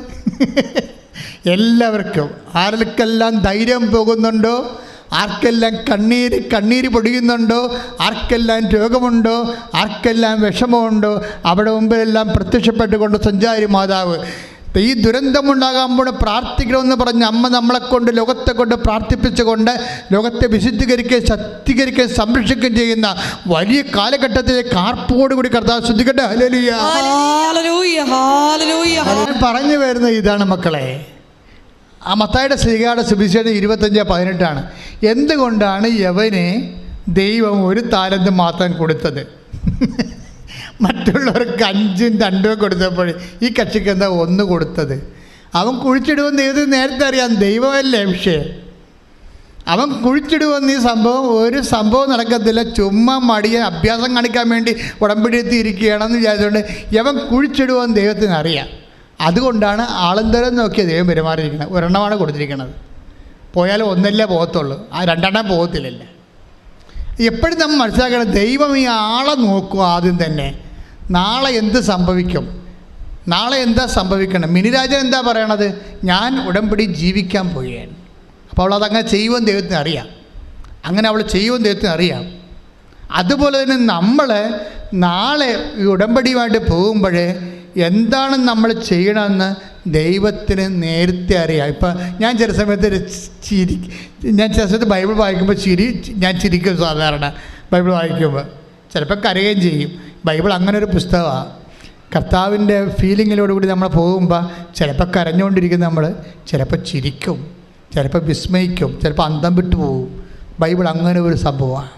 എല്ലാവർക്കും. ആർക്കെല്ലാം ധൈര്യം പോകുന്നുണ്ടോ ആർക്കെല്ലാം കണ്ണീര് പൊടിയുന്നുണ്ടോ, ആർക്കെല്ലാം രോഗമുണ്ടോ, ആർക്കെല്ലാം വിഷമമുണ്ടോ, അവിടെ മുമ്പിലെല്ലാം പ്രത്യക്ഷപ്പെട്ടുകൊണ്ട് സഞ്ചാരി മാതാവ് ഈ ദുരന്തമുണ്ടാകുമ്പോൾ പ്രാർത്ഥിക്കണമെന്ന് പറഞ്ഞ് അമ്മ നമ്മളെക്കൊണ്ട് ലോകത്തെ കൊണ്ട് പ്രാർത്ഥിപ്പിച്ചുകൊണ്ട് ലോകത്തെ വിശുദ്ധീകരിക്കുകയും ശക്തീകരിക്കുകയും സംരക്ഷിക്കുകയും ചെയ്യുന്ന വലിയ കാലഘട്ടത്തിലേക്ക് ആർപ്പോടുകൂടി കർത്താവ് ശ്രദ്ധിക്കട്ടെ. ഹല്ലേലൂയ. ഞാൻ പറഞ്ഞു വരുന്നത് ഇതാണ് മക്കളെ. ആ മത്തായിയുടെ ശ്രീകാരുടെ സുവിശേഷം 25:18 എന്തുകൊണ്ടാണ് യവന് ദൈവം 1 താലന്ത് മാത്രം കൊടുത്തത്? മറ്റുള്ളവർക്ക് 5ഉം 2ഉം കൊടുത്തപ്പോൾ ഈ കക്ഷിക്ക് എന്താ 1 കൊടുത്തത്? അവൻ കുഴിച്ചിടുമെന്ന് ദൈവത്തിന് നേരത്തെ അറിയാം. ദൈവമല്ലേ വിഷയം. അവൻ കുഴിച്ചിടുമെന്ന് ഈ ഒരു സംഭവം നടക്കത്തില്ല. ചുമ്മാ മടിയെ അഭ്യാസം കാണിക്കാൻ വേണ്ടി ഉടമ്പടിയെത്തി ഇരിക്കുകയാണെന്ന് വിചാരിച്ചുകൊണ്ട് യവൻ കുഴിച്ചിടുമെന്ന് ദൈവത്തിന് അറിയാം. അതുകൊണ്ടാണ് ആളെന്തരം നോക്കിയ ദൈവം പെരുമാറിയിരിക്കുന്നത്. 1 കൊടുത്തിരിക്കുന്നത്. പോയാലും 1 പോകത്തുള്ളൂ, ആ 2 പോകത്തില്ലല്ല. എപ്പോഴും നമ്മൾ മനസ്സിലാക്കണം, ദൈവം ഈ ആളെ നോക്കുക ആദ്യം തന്നെ. നാളെ എന്ത് സംഭവിക്കും, നാളെ എന്താ സംഭവിക്കണം. മിനിരാജൻ എന്താ പറയണത്? ഞാൻ ഉടമ്പടി ജീവിക്കാൻ പോവുകയാണ്. അപ്പോൾ അവൾ അതങ്ങനെ ചെയ്യുമെന്ന് ദൈവത്തിന് അറിയാം. അങ്ങനെ അവൾ ചെയ്യുമെന്ന് ദൈവത്തിന് അറിയാം. അതുപോലെ തന്നെ നമ്മൾ നാളെ ഈ ഉടമ്പടിയുമായിട്ട് പോകുമ്പോൾ എന്താണ് നമ്മൾ ചെയ്യണമെന്ന് ദൈവത്തിന് നേരത്തെ അറിയാം. ഇപ്പം ഞാൻ ചില സമയത്ത് ചില സമയത്ത് ബൈബിൾ വായിക്കുമ്പോൾ ഞാൻ ചിരിക്കും. സാധാരണ ബൈബിൾ വായിക്കുമ്പോൾ ചിലപ്പോൾ കരയുകയും ചെയ്യും. ബൈബിൾ അങ്ങനെ ഒരു പുസ്തകമാണ്. കർത്താവിൻ്റെ ഫീലിങ്ങിലോടുകൂടി നമ്മൾ പോകുമ്പോൾ ചിലപ്പോൾ കരഞ്ഞുകൊണ്ടിരിക്കും നമ്മൾ, ചിലപ്പോൾ ചിരിക്കും, ചിലപ്പോൾ വിസ്മയിക്കും, ചിലപ്പോൾ അന്തം വിട്ടു പോകും. ബൈബിൾ അങ്ങനെ ഒരു സംഭവമാണ്.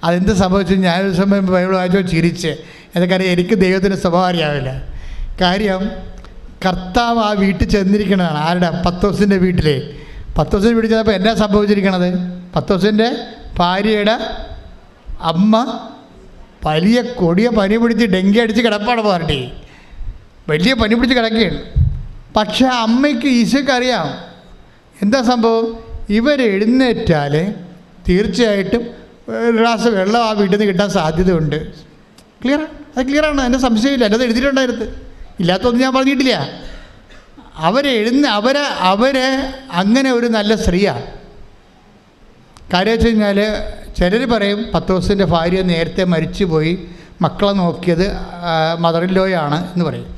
അതെന്ത് സംഭവിച്ചു? ഞാനൊരു സമയം ബൈബിൾ വായിച്ചോ ചിരിച്ച്. എന്നൊക്കെ എനിക്ക് ദൈവത്തിൻ്റെ സ്വഭാവം അറിയാവില്ല. കാര്യം കർത്താവ് ആ വീട്ടിൽ ചെന്നിരിക്കണതാണ്. ആരുടെ? പത്രോസിൻ്റെ വീട്ടിൽ. പത്രോസിൻ്റെ വീട്ടിൽ ചെന്നപ്പോൾ എന്നാ സംഭവിച്ചിരിക്കണത്? പത്രോസിൻ്റെ ഭാര്യയുടെ അമ്മ വലിയ കൊടിയ പനി പിടിച്ച് ഡെങ്കി അടിച്ച് കിടപ്പാണ്. പാർട്ടി വലിയ പനി പിടിച്ച് കിടക്കുകയാണ്. പക്ഷേ അമ്മയ്ക്ക് ഈശോയ്ക്ക് അറിയാം എന്താ സംഭവം. ഇവരെഴുന്നേറ്റാൽ തീർച്ചയായിട്ടും ഒരു ഗ്ലാസ് വെള്ളം ആ വീട്ടിൽ നിന്ന് കിട്ടാൻ സാധ്യതയുണ്ട്. ക്ലിയറാണ്? അത് ക്ലിയറാണ്, എൻ്റെ സംശയമില്ല. എൻ്റെ അത് എഴുതിയിട്ടുണ്ടായിരുന്നു, ഇല്ലാത്തൊന്നും ഞാൻ പറഞ്ഞിട്ടില്ല. അവരെ അങ്ങനെ ഒരു നല്ല സ്ത്രീയാണ്. കാര്യം വെച്ച് കഴിഞ്ഞാൽ ചിലർ പറയും പത്രോസിൻ്റെ ഭാര്യ നേരത്തെ മരിച്ചുപോയി, മക്കളെ നോക്കിയത് മദറിൻലോയാണ് എന്ന് പറയും.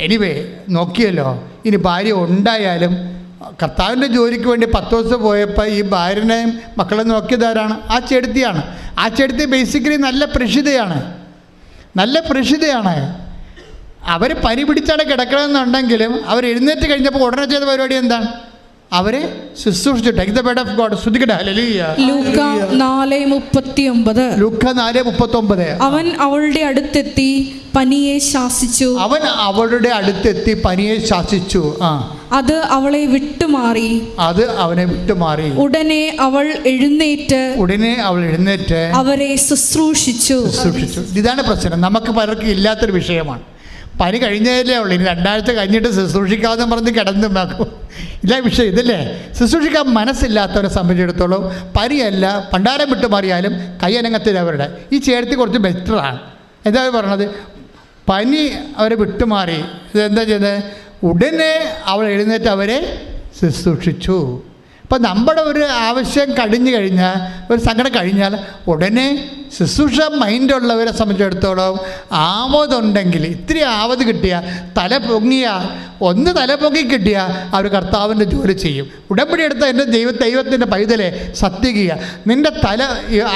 എനിവേ നോക്കിയല്ലോ. ഇനി ഭാര്യ ഉണ്ടായാലും കർത്താവിൻ്റെ ജോലിക്ക് വേണ്ടി പത്രോസ് പോയപ്പോൾ ഈ ഭാര്യനെയും മക്കളെ നോക്കിയതാരാണ്? ആ ചെടുത്തിയാണ്. ആ ചെടുത്തി ബേസിക്കലി നല്ല പ്രഷിതയാണ്. അവർ പനി പിടിച്ചാണ് കിടക്കണമെന്നുണ്ടെങ്കിലും അവർ എഴുന്നേറ്റ് കഴിഞ്ഞപ്പോൾ ഉടനെ ചെയ്ത പരിപാടി എന്താണ്? അവരെ ശുശ്രൂഷിച്ചു. Take the bed of God. ശ്രദ്ധിക്കട്ടെ. ഹല്ലേലൂയ. ലൂക്ക 4:39. അവൻ അവളുടെ അടുത്തെത്തി പനിയെ ശാസിച്ചു. അത് അവളെ വിട്ടുമാറി. അവനെ വിട്ടുമാറി. ഉടനെ അവൾ എഴുന്നേറ്റ് അവരെ ശുശ്രൂഷിച്ചു. ഇതാണ് പ്രശ്നം. നമുക്ക് പലർക്കും ഇല്ലാത്തൊരു വിഷയമാണ്. പനി കഴിഞ്ഞതല്ലേ ഉള്ളൂ, ഇനി 2 ആഴ്ച കഴിഞ്ഞിട്ട് ശുശ്രൂഷിക്കാമെന്ന് പറഞ്ഞ് കിടന്നുണ്ടാക്കും. ഇല്ല വിഷയം ഇതല്ലേ. ശുശ്രൂഷിക്കാൻ മനസ്സില്ലാത്തവരെ സംബന്ധിച്ചിടത്തോളം പനിയല്ല, പണ്ടാരം വിട്ടു മാറിയാലും കയ്യനങ്ങത്തില്ല അവരുടെ. ഈ ചേർത്തി കുറച്ച് ബെറ്ററാണ്. എന്താ പറഞ്ഞത്? പനി അവരെ വിട്ടുമാറി. ഇതെന്താ ചെയ്തത്? ഉടനെ അവൾ എഴുന്നേറ്റ് അവരെ ശുശ്രൂഷിച്ചു. അപ്പം നമ്മുടെ ഒരു ആവശ്യം കഴിഞ്ഞു കഴിഞ്ഞാൽ, ഒരു സങ്കടം കഴിഞ്ഞാൽ ഉടനെ ശുശ്രൂഷ മൈൻഡുള്ളവരെ സംബന്ധിച്ചിടത്തോളം ആവതുണ്ടെങ്കിൽ, ഇത്തിരി ആവത് കിട്ടിയ, തല പൊങ്ങി കിട്ടിയ അവർ കർത്താവിൻ്റെ ജോലി ചെയ്യും. ഉടമ്പടി എടുത്ത എൻ്റെ ദൈവത്തിൻ്റെ പൈതലെ സത്യകിയ, നിൻ്റെ തല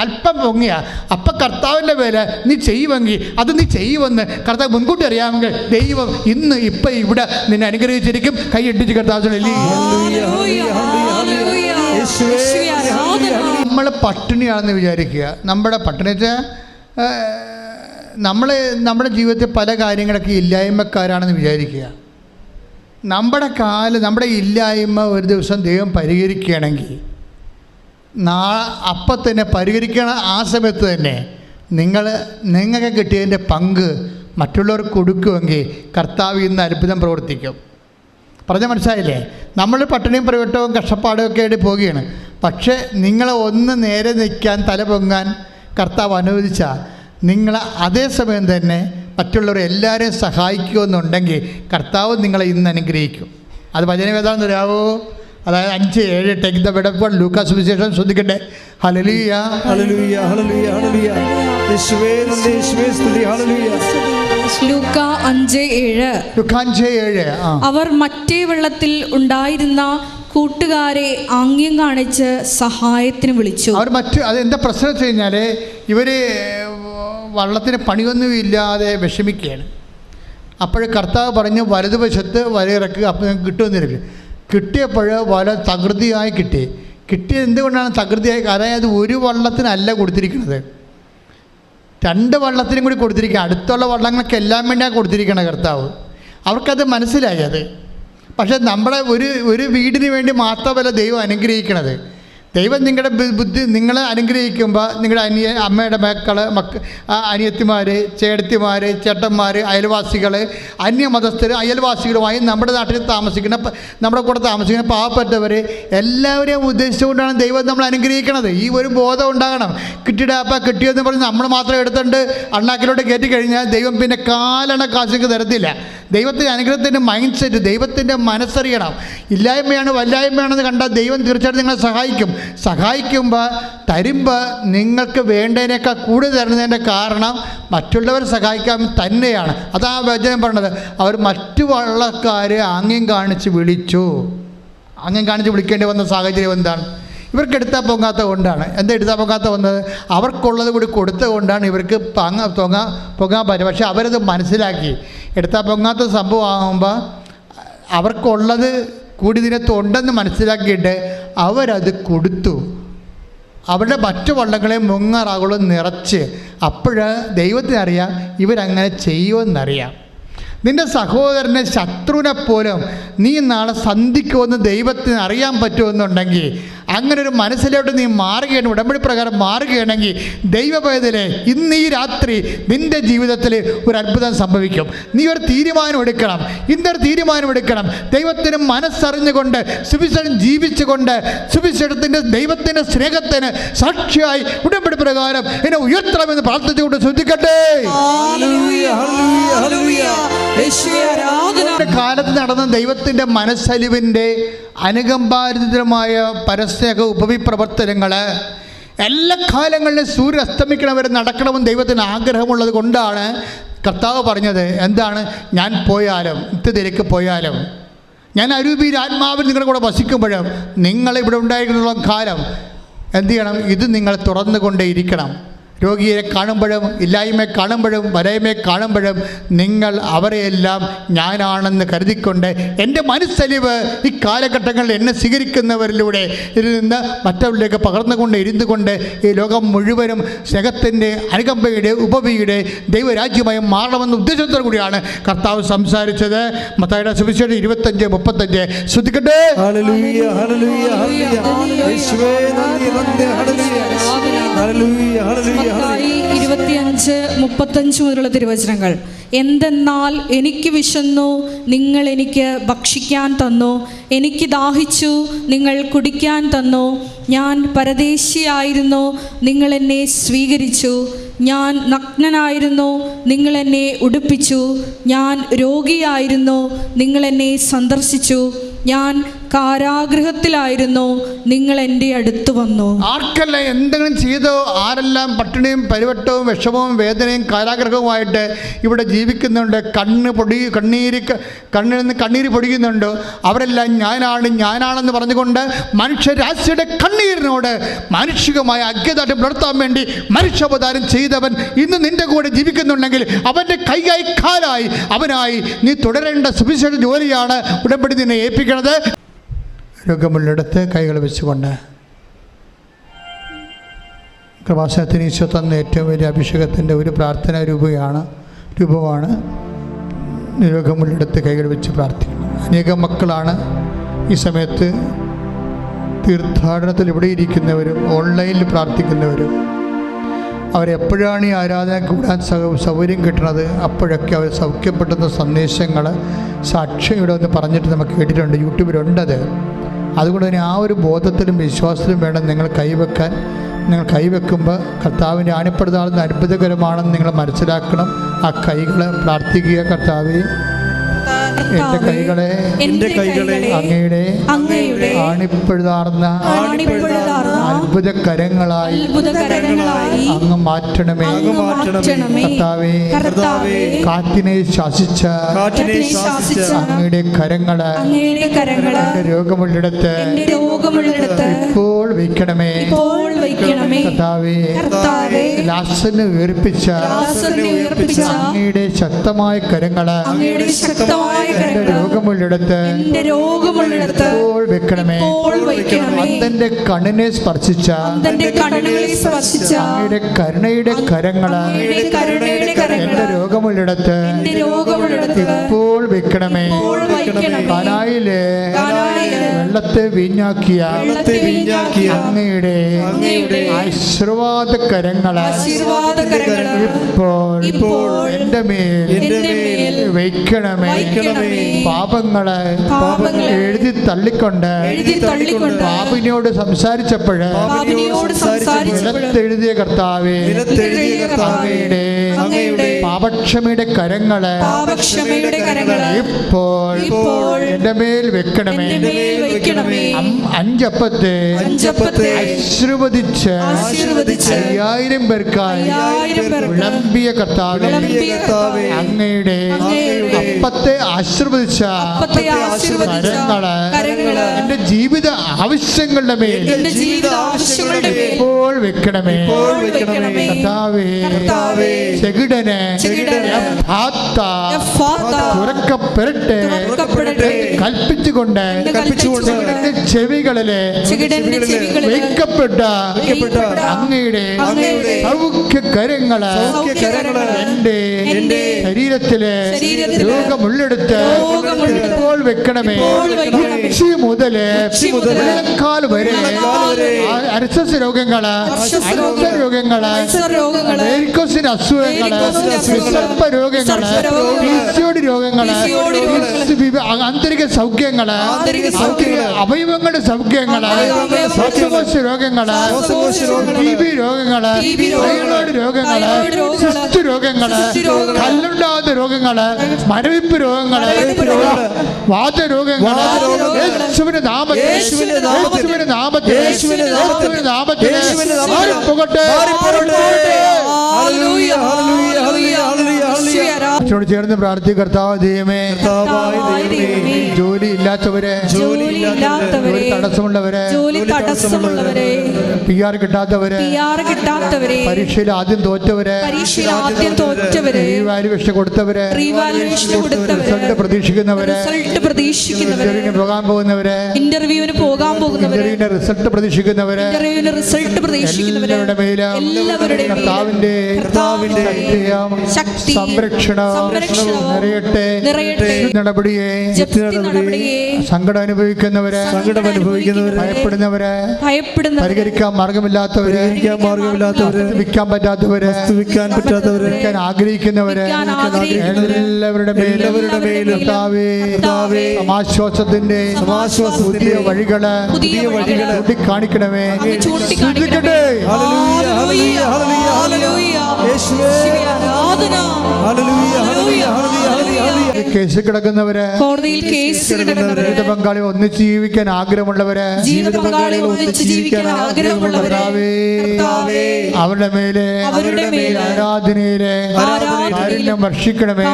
അല്പം പൊങ്ങിയ അപ്പം കർത്താവിൻ്റെ പേര് നീ ചെയ്യുമെങ്കിൽ അത് നീ ചെയ്യുമെന്ന് കർത്താവ് മുൻകൂട്ടി അറിയാമെങ്കിൽ ദൈവം ഇന്ന് ഇപ്പം ഇവിടെ നിന്നെ അനുഗ്രഹിച്ചിരിക്കും. കൈയിട്ടിച്ച് കർത്താവ്. നമ്മൾ പട്ടിണിയാണെന്ന് വിചാരിക്കുക. നമ്മുടെ പട്ടിണി വെച്ചാൽ നമ്മുടെ ജീവിതത്തിൽ പല കാര്യങ്ങളൊക്കെ ഇല്ലായ്മക്കാരാണെന്ന് വിചാരിക്കുക. നമ്മുടെ ഇല്ലായ്മ ഒരു ദിവസം ദൈവം പരിഹരിക്കുകയാണെങ്കിൽ അപ്പം തന്നെ പരിഹരിക്കണ ആ സമയത്ത് തന്നെ നിങ്ങൾക്ക് കിട്ടിയതിൻ്റെ പങ്ക് മറ്റുള്ളവർക്ക് കൊടുക്കുമെങ്കിൽ കർത്താവ് ഇന്ന് അത്ഭുതം പ്രവർത്തിക്കും. പറഞ്ഞാൽ മനസ്സിലായില്ലേ? നമ്മൾ പട്ടിണിയും പ്രവട്ടവും കഷ്ടപ്പാടും ഒക്കെ ആയിട്ട് പോവുകയാണ്. പക്ഷേ നിങ്ങളെ ഒന്ന് നേരെ നിൽക്കാൻ, തല പൊങ്ങാൻ കർത്താവ് അനുവദിച്ചാൽ നിങ്ങൾ അതേസമയം തന്നെ മറ്റുള്ളവരെ എല്ലാവരെയും സഹായിക്കുമെന്നുണ്ടെങ്കിൽ കർത്താവ് നിങ്ങളെ ഇന്ന് അനുഗ്രഹിക്കും. അത് വചനം ഏതാണെന്ന് അറിയാവോ? അതായത് 5:7. Take the word of God. ലൂക്കാ സുവിശേഷം ശ്രദ്ധിക്കട്ടെ. Hallelujah, hallelujah, hallelujah, hallelujah. യേശുവേ നന്ദി, യേശുവേ സ്തുതി. ഹല്ലേലൂയ. ലൂക്കാ 5:7. അവർ മറ്റേ വെള്ളത്തിൽ ഉണ്ടായിരുന്ന കൂട്ടുകാരെ ആംഗ്യം കാണിച്ച് സഹായത്തിന് വിളിച്ചു. അവർ അതെന്താ പ്രശ്നം വെച്ച് കഴിഞ്ഞാൽ ഇവർ വള്ളത്തിന് പണിയൊന്നുമില്ലാതെ വിഷമിക്കുകയാണ്. അപ്പോൾ കർത്താവ് പറഞ്ഞു വലതുവശത്ത് വലയിറക്കുക, അപ്പോൾ നിങ്ങൾക്ക് കിട്ടുമെന്നില്ല. കിട്ടിയപ്പോൾ വല തകൃതിയായി കിട്ടിയത് എന്തുകൊണ്ടാണ് തകൃതിയായി? അതായത് ഒരു വള്ളത്തിനല്ല കൊടുത്തിരിക്കുന്നത്, 2 വള്ളത്തിനും കൂടി കൊടുത്തിരിക്കുക. അടുത്തുള്ള വള്ളങ്ങൾക്ക് എല്ലാം വേണ്ടിയാണ് കൊടുത്തിരിക്കുന്നത് കർത്താവ്. അവർക്കത് മനസ്സിലായി. അത് പക്ഷേ നമ്മുടെ ഒരു വീടിന് വേണ്ടി മാത്രമല്ല ദൈവം അനുഗ്രഹിക്കണത്. ദൈവം നിങ്ങളുടെ ബുദ്ധി നിങ്ങളെ അനുഗ്രഹിക്കുമ്പോൾ നിങ്ങളുടെ അമ്മയുടെ അനിയത്തിമാർ, ചേട്ടത്തിമാർ, ചേട്ടന്മാർ, അയൽവാസികൾ, അന്യമതസ്ഥർ, അയൽവാസികളുമായി നമ്മുടെ നാട്ടിൽ നമ്മുടെ കൂടെ താമസിക്കുന്ന പാവപ്പെട്ടവർ എല്ലാവരെയും ഉദ്ദേശിച്ചുകൊണ്ടാണ് ദൈവം നമ്മൾ അനുഗ്രഹിക്കണത്. ഈ ഒരു ബോധം ഉണ്ടാകണം. കിട്ടിയെന്ന് പറഞ്ഞ് നമ്മൾ മാത്രം എടുത്തുകൊണ്ട് അണ്ണാക്കിലോട്ട് കയറ്റി കഴിഞ്ഞാൽ ദൈവം പിന്നെ കാലണ കാശിക്ക് തരത്തില്ല. ദൈവത്തിൻ്റെ അനുഗ്രഹത്തിൻ്റെ മൈൻഡ് സെറ്റ്, ദൈവത്തിൻ്റെ മനസ്സറിയണം. ഇല്ലായ്മയാണ് വല്ലായ്മയാണെന്ന് കണ്ടാൽ ദൈവം തീർച്ചയായിട്ടും നിങ്ങളെ സഹായിക്കുമ്പോൾ തരുമ്പോൾ നിങ്ങൾക്ക് വേണ്ടതിനേക്കാൾ കൂടുതൽ തരുന്നതിൻ്റെ കാരണം മറ്റുള്ളവരെ സഹായിക്കാൻ തന്നെയാണ്. അതാ വചനം പറഞ്ഞത്. അവർ മറ്റു വള്ളക്കാരെ ആംഗ്യം കാണിച്ച് വിളിച്ചു. ആംഗ്യം കാണിച്ച് വിളിക്കേണ്ടി വന്ന സാഹചര്യം എന്താണ്? ഇവർക്ക് എടുത്താൽ പൊങ്ങാത്ത കൊണ്ടാണ്. എന്താ എടുത്താൽ പൊങ്ങാത്ത വന്നത്? അവർക്കുള്ളത് കൂടി കൊടുത്തത് കൊണ്ടാണ് ഇവർക്ക് പൊങ്ങാൻ പറ്റും. പക്ഷെ അവരത് മനസ്സിലാക്കി. എടുത്താൽ പൊങ്ങാത്ത സംഭവമാകുമ്പോൾ അവർക്കുള്ളത് കൂടി ഇതിനകത്തുണ്ടെന്ന് മനസ്സിലാക്കിയിട്ട് അവരത് കൊടുത്തു. അവരുടെ മറ്റു വള്ളങ്ങളെ മുങ്ങാറാകുള്ള നിറച്ച്. അപ്പോൾ ദൈവത്തിനറിയാം ഇവരങ്ങനെ ചെയ്യുമെന്നറിയാം. നിൻ്റെ സഹോദരനെ, ശത്രുവിനെ പോലും നീ നാളെ സന്ധിക്കുമെന്ന് ദൈവത്തിന് അറിയാൻ പറ്റുമെന്നുണ്ടെങ്കിൽ അങ്ങനെ ഒരു മനസ്സിലോട്ട് നീ മാറുകയാണ്, ഉടമ്പടി പ്രകാരം മാറുകയാണെങ്കിൽ ദൈവപൈതലേ, ഇന്ന് ഈ രാത്രി നിൻ്റെ ജീവിതത്തിൽ ഒരു അത്ഭുതം സംഭവിക്കും. നീ ഒരു തീരുമാനം എടുക്കണം. ഇന്നൊരു തീരുമാനം എടുക്കണം. ദൈവത്തിന് മനസ്സറിഞ്ഞുകൊണ്ട് സുവിശേഷം ജീവിച്ചുകൊണ്ട് സുവിശേഷത്തിൻ്റെ ദൈവത്തിൻ്റെ സ്നേഹത്തിന് സാക്ഷിയായി ഉടമ്പടി പ്രകാരം എന്നെ ഉയർത്തണമെന്ന് പ്രാർത്ഥിച്ചുകൊണ്ട് ശ്രദ്ധിക്കട്ടെ. കാലത്ത് നടന്ന ദൈവത്തിൻ്റെ മനസ്സലിവിൻ്റെ അനുകമ്പാരിതമായ പരസ്നേഹ ഉപവിപ്രവർത്തനങ്ങൾ എല്ലാ കാലങ്ങളിലും സൂര്യൻ അസ്തമിക്കണവരെ നടക്കണമെന്ന് ദൈവത്തിന് ആഗ്രഹമുള്ളത് കൊണ്ടാണ് കർത്താവ് പറഞ്ഞത്. എന്താണ്? ഞാൻ പോയാലും നിത്യത്തിലേക്ക് പോയാലും ഞാൻ അരൂപിയിൽ ആത്മാവിൽ നിങ്ങളുടെ കൂടെ വസിക്കുമ്പോഴും നിങ്ങളിവിടെ ഉണ്ടായിരുന്നുള്ള കാലം എന്ത് ചെയ്യണം? ഇത് നിങ്ങൾ തുറന്നുകൊണ്ടേയിരിക്കണം. രോഗിയെ കാണുമ്പോഴും ഇല്ലായ്മയെ കാണുമ്പോഴും വരായ്മയെ കാണുമ്പോഴും നിങ്ങൾ അവരെയെല്ലാം ഞാനാണെന്ന് കരുതിക്കൊണ്ട് എൻ്റെ മനസ്സലിവ് ഈ കാലഘട്ടങ്ങളിൽ എന്നെ സ്വീകരിക്കുന്നവരിലൂടെ ഇതിൽ നിന്ന് മറ്റവരിലേക്ക് പകർന്നുകൊണ്ട് ഇരുന്നുകൊണ്ട് ഈ ലോകം മുഴുവനും സ്നേഹത്തിൻ്റെ അനുകമ്പയുടെ ഉപവിയുടെ ദൈവരാജ്യമായി മാറണമെന്ന ഉദ്ദേശത്തോടു കൂടിയാണ് കർത്താവ് സംസാരിച്ചത്. മത്തായിയുടെ സുവിശേഷം 25:35 ശ്രദ്ധിക്കട്ടെ. 25:35 മുതലുള്ള തിരുവചനങ്ങൾ. എന്തെന്നാൽ എനിക്ക് വിശന്നു, നിങ്ങൾ എനിക്ക് ഭക്ഷിക്കാൻ തന്നു. എനിക്ക് ദാഹിച്ചു, നിങ്ങൾ കുടിക്കാൻ തന്നു. ഞാൻ പരദേശിയായിരുന്നു, നിങ്ങൾ എന്നെ സ്വീകരിച്ചു. ഞാൻ നഗ്നനായിരുന്നു, നിങ്ങൾ എന്നെ ഉടുപ്പിച്ചു. ഞാൻ രോഗിയായിരുന്നു, നിങ്ങൾ എന്നെ സന്ദർശിച്ചു. ഞാൻ കാരാഗൃഹത്തിലായിരുന്നു, നിങ്ങൾ എൻ്റെ അടുത്ത് വന്നു. ആർക്കെല്ലാം എന്തെങ്കിലും ചെയ്തോ, ആരെല്ലാം പട്ടിണിയും പരിവട്ടവും വിഷമവും വേദനയും കാരാഗ്രഹവുമായിട്ട് ഇവിടെ ജീവിക്കുന്നുണ്ട്, കണ്ണിൽ നിന്ന് കണ്ണീര് പൊടിക്കുന്നുണ്ടോ, അവരെല്ലാം ഞാനാണെന്ന് പറഞ്ഞുകൊണ്ട് മനുഷ്യരാശിയുടെ കണ്ണീരിനോട് മാനുഷികമായ അജ്ഞതായിട്ട് പുലർത്താൻ വേണ്ടി മനുഷ്യാവതാരം ചെയ്തവൻ ഇന്ന് നിന്റെ കൂടെ ജീവിക്കുന്നുണ്ടെങ്കിൽ അവൻ്റെ കൈയായി കാലായി അവനായി നീ തുടരേണ്ട സുവിശേഷ ജോലിയാണ് ഉടമ്പടി നിന്നെ ഏൽപ്പിക്കുന്നത്. രോഗമുള്ളിടത്ത് കൈകൾ വെച്ചുകൊണ്ട് കൃപാസനത്തിന് ഈശോ തന്ന ഏറ്റവും വലിയ അഭിഷേകത്തിൻ്റെ ഒരു പ്രാർത്ഥനാ രൂപമാണ് രോഗമുള്ളിടത്ത് കൈകൾ വെച്ച് പ്രാർത്ഥിക്കണം. അനേകം മക്കളാണ് ഈ സമയത്ത് തീർത്ഥാടനത്തിൽ ഇവിടെ ഇരിക്കുന്നവരും ഓൺലൈനിൽ പ്രാർത്ഥിക്കുന്നവരും. അവരെപ്പോഴാണ് ഈ ആരാധന കൂടാൻ സൗകര്യം കിട്ടുന്നത് അപ്പോഴൊക്കെ അവർ സൗഖ്യപ്പെടുന്ന സന്ദേശങ്ങൾ സാക്ഷ്യം ഇവിടെ ഒന്ന് പറഞ്ഞിട്ട് നമുക്ക് കേട്ടിട്ടുണ്ട്, യൂട്യൂബിലുണ്ടത്. അതുകൊണ്ട് തന്നെ ആ ഒരു ബോധത്തിലും വിശ്വാസത്തിലും വേണം നിങ്ങൾ കൈവെക്കാൻ. നിങ്ങൾ കൈവെക്കുമ്പോൾ കർത്താവിൻ്റെ ആണിപ്പെടുത്താവുന്ന അത്ഭുതകരമാണെന്ന് നിങ്ങൾ മനസ്സിലാക്കണം. ആ കൈകൾ പ്രാർത്ഥിക്കുക. കർത്താവേ എൻ്റെ കൈകളെ അങ്ങയുടെ ആണിപ്പഴുതാർന്ന അത്ഭുത കരങ്ങളായി അങ്ങ് മാറ്റണമേ. കർത്താവേ, കാറ്റിനെ ശാസിച്ച അങ്ങയുടെ കരങ്ങള് എൻ്റെ രോഗമുള്ളിടത്ത് ഇപ്പോൾ വയ്ക്കണമേ. കർത്താവേ, ലാസറിനെ ഉയർപ്പിച്ച അങ്ങയുടെ ശക്തമായ കരങ്ങള് എൻ്റെ രോഗമുള്ളിടത്ത് ഇപ്പോൾ വെക്കണമേ. അന്തന്റെ കണ്ണിനെ സ്പർശിച്ച അങ്ങയുടെ കരുണയുടെ കരങ്ങള് എൻ്റെ രോഗമുള്ളിടത്ത് ഇപ്പോൾ വെക്കണമേ. കാനായിലെ വെള്ളത്തെ വീഞ്ഞാക്കിയ അങ്ങയുടെ ആശീർവാദ കരങ്ങള് ഇപ്പോൾ എൻ്റെ മേൽ വയ്ക്കണമേ. പാപങ്ങള് എഴുതി തള്ളിക്കൊണ്ട് പാപിനോട് സംസാരിച്ചപ്പോഴ് നിലത്തെഴുതിയ കർത്താവേ, അങ്ങയുടെ പാപക്ഷമയുടെ കരങ്ങള് ഇപ്പോൾ എൻ്റെ മേൽ വെക്കണമേ. അഞ്ചപ്പത്തെ ആശീർവദിച്ച് 5000 പേർക്കായി വിളമ്പിയ കർത്താവേ, അങ്ങയുടെ അപ്പത്തെ ആശീർവദിച്ച കരങ്ങള് എൻ്റെ ജീവിത ആവശ്യങ്ങളുടെ മേൽ ഇപ്പോൾ വെക്കണമേ. കർത്താവേ, ചെകിടന് തുറക്കപ്പെടട്ടെ കൽപ്പിച്ചുകൊണ്ട് ചെവികളിലെ വയ്ക്കപ്പെട്ട അങ്ങയുടെ സൗഖ്യ കരങ്ങള് എന്റെ ശരീരത്തിലെ രോഗമുള്ളെടുത്ത് ഇപ്പോൾ വെക്കണമേ. മുതല് കാൽ വരെ അർശസ് രോഗങ്ങള്, അൾസർ രോഗങ്ങള്, വെരിക്കോസിന് അസുഖങ്ങള്, വിസർപ്പ രോഗങ്ങള്, പിസിഒഡി രോഗങ്ങള്, ആന്തരിക സൗഖ്യങ്ങള്, അവയവങ്ങളുടെ സൗഖ്യങ്ങള്, ശ്വാസകോശ രോഗങ്ങള്, TB രോഗങ്ങള്, തൈറോയ്ഡ് രോഗങ്ങള്, സിസ്റ്റ് രോഗങ്ങള്, കല്ലുണ്ടാകുന്ന രോഗങ്ങള്, മരവിപ്പ് രോഗങ്ങള്, വാതരോഗങ്ങള്, യേശുവിന്റെ നാമത്തിൽ മാറിപ്പോകട്ടെ. ോട് ചേർന്ന് പ്രാർത്ഥിക്കും. കർത്താവ് ദൈവമേ, ജോലി ഇല്ലാത്തവരെ, തടസ്സമുള്ളവരെ, PR കിട്ടാത്തവരെ, പരീക്ഷയിൽ ആദ്യം തോറ്റവരെ, റീവാലുവേഷൻ കൊടുത്തവരെ, റിസൾട്ട് പ്രതീക്ഷിക്കുന്നവരെ, ഇന്റർവ്യൂവിന് പോകാൻ പോകുന്നവരെ, റിസൾട്ട് പ്രതീക്ഷിക്കുന്നവരെ, എല്ലാവരുടെ മേലും കർത്താവിന്റെ ശക്തി സംരക്ഷണം നിറയട്ടെ. നടപടിയെ സങ്കടം അനുഭവിക്കുന്നവരെ, ഭയപ്പെടുന്നവരെ, പരിഹരിക്കാൻ മാർഗമില്ലാത്തവരെ, വിൽക്കാൻ പറ്റാത്തവരെ, വിൽക്കാൻ ആഗ്രഹിക്കുന്നവരെ, എല്ലാവരുടെ മേലും സമാശ്വാസത്തിന്റെ പുതിയ വഴികള് ചൂണ്ടിക്കാണിക്കണമേ. കേസ് കിടക്കുന്നവരെ, ജീവിത പങ്കാളി ഒന്നിച്ച് ജീവിക്കാൻ ആഗ്രഹമുള്ളവരെ, അവരുടെ മേലെ ആരാധനയിലെ കാരുണ്യം വർഷിക്കണമേ.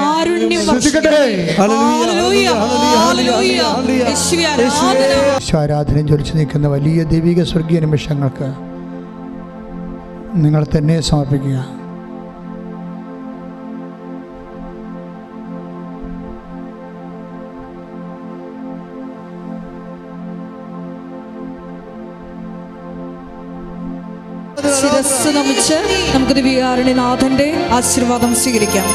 ആരാധനയും ജ്വലിച്ചു നിൽക്കുന്ന വലിയ ദൈവിക സ്വർഗീയ നിമിഷങ്ങൾക്ക് നിങ്ങൾ തന്നെ സമർപ്പിക്കുക. ശിരസ്സ് നമിച്ച് നമുക്ക് ദിവ്യകാരുണ്യനാഥന്റെ ആശീർവാദം സ്വീകരിക്കാം.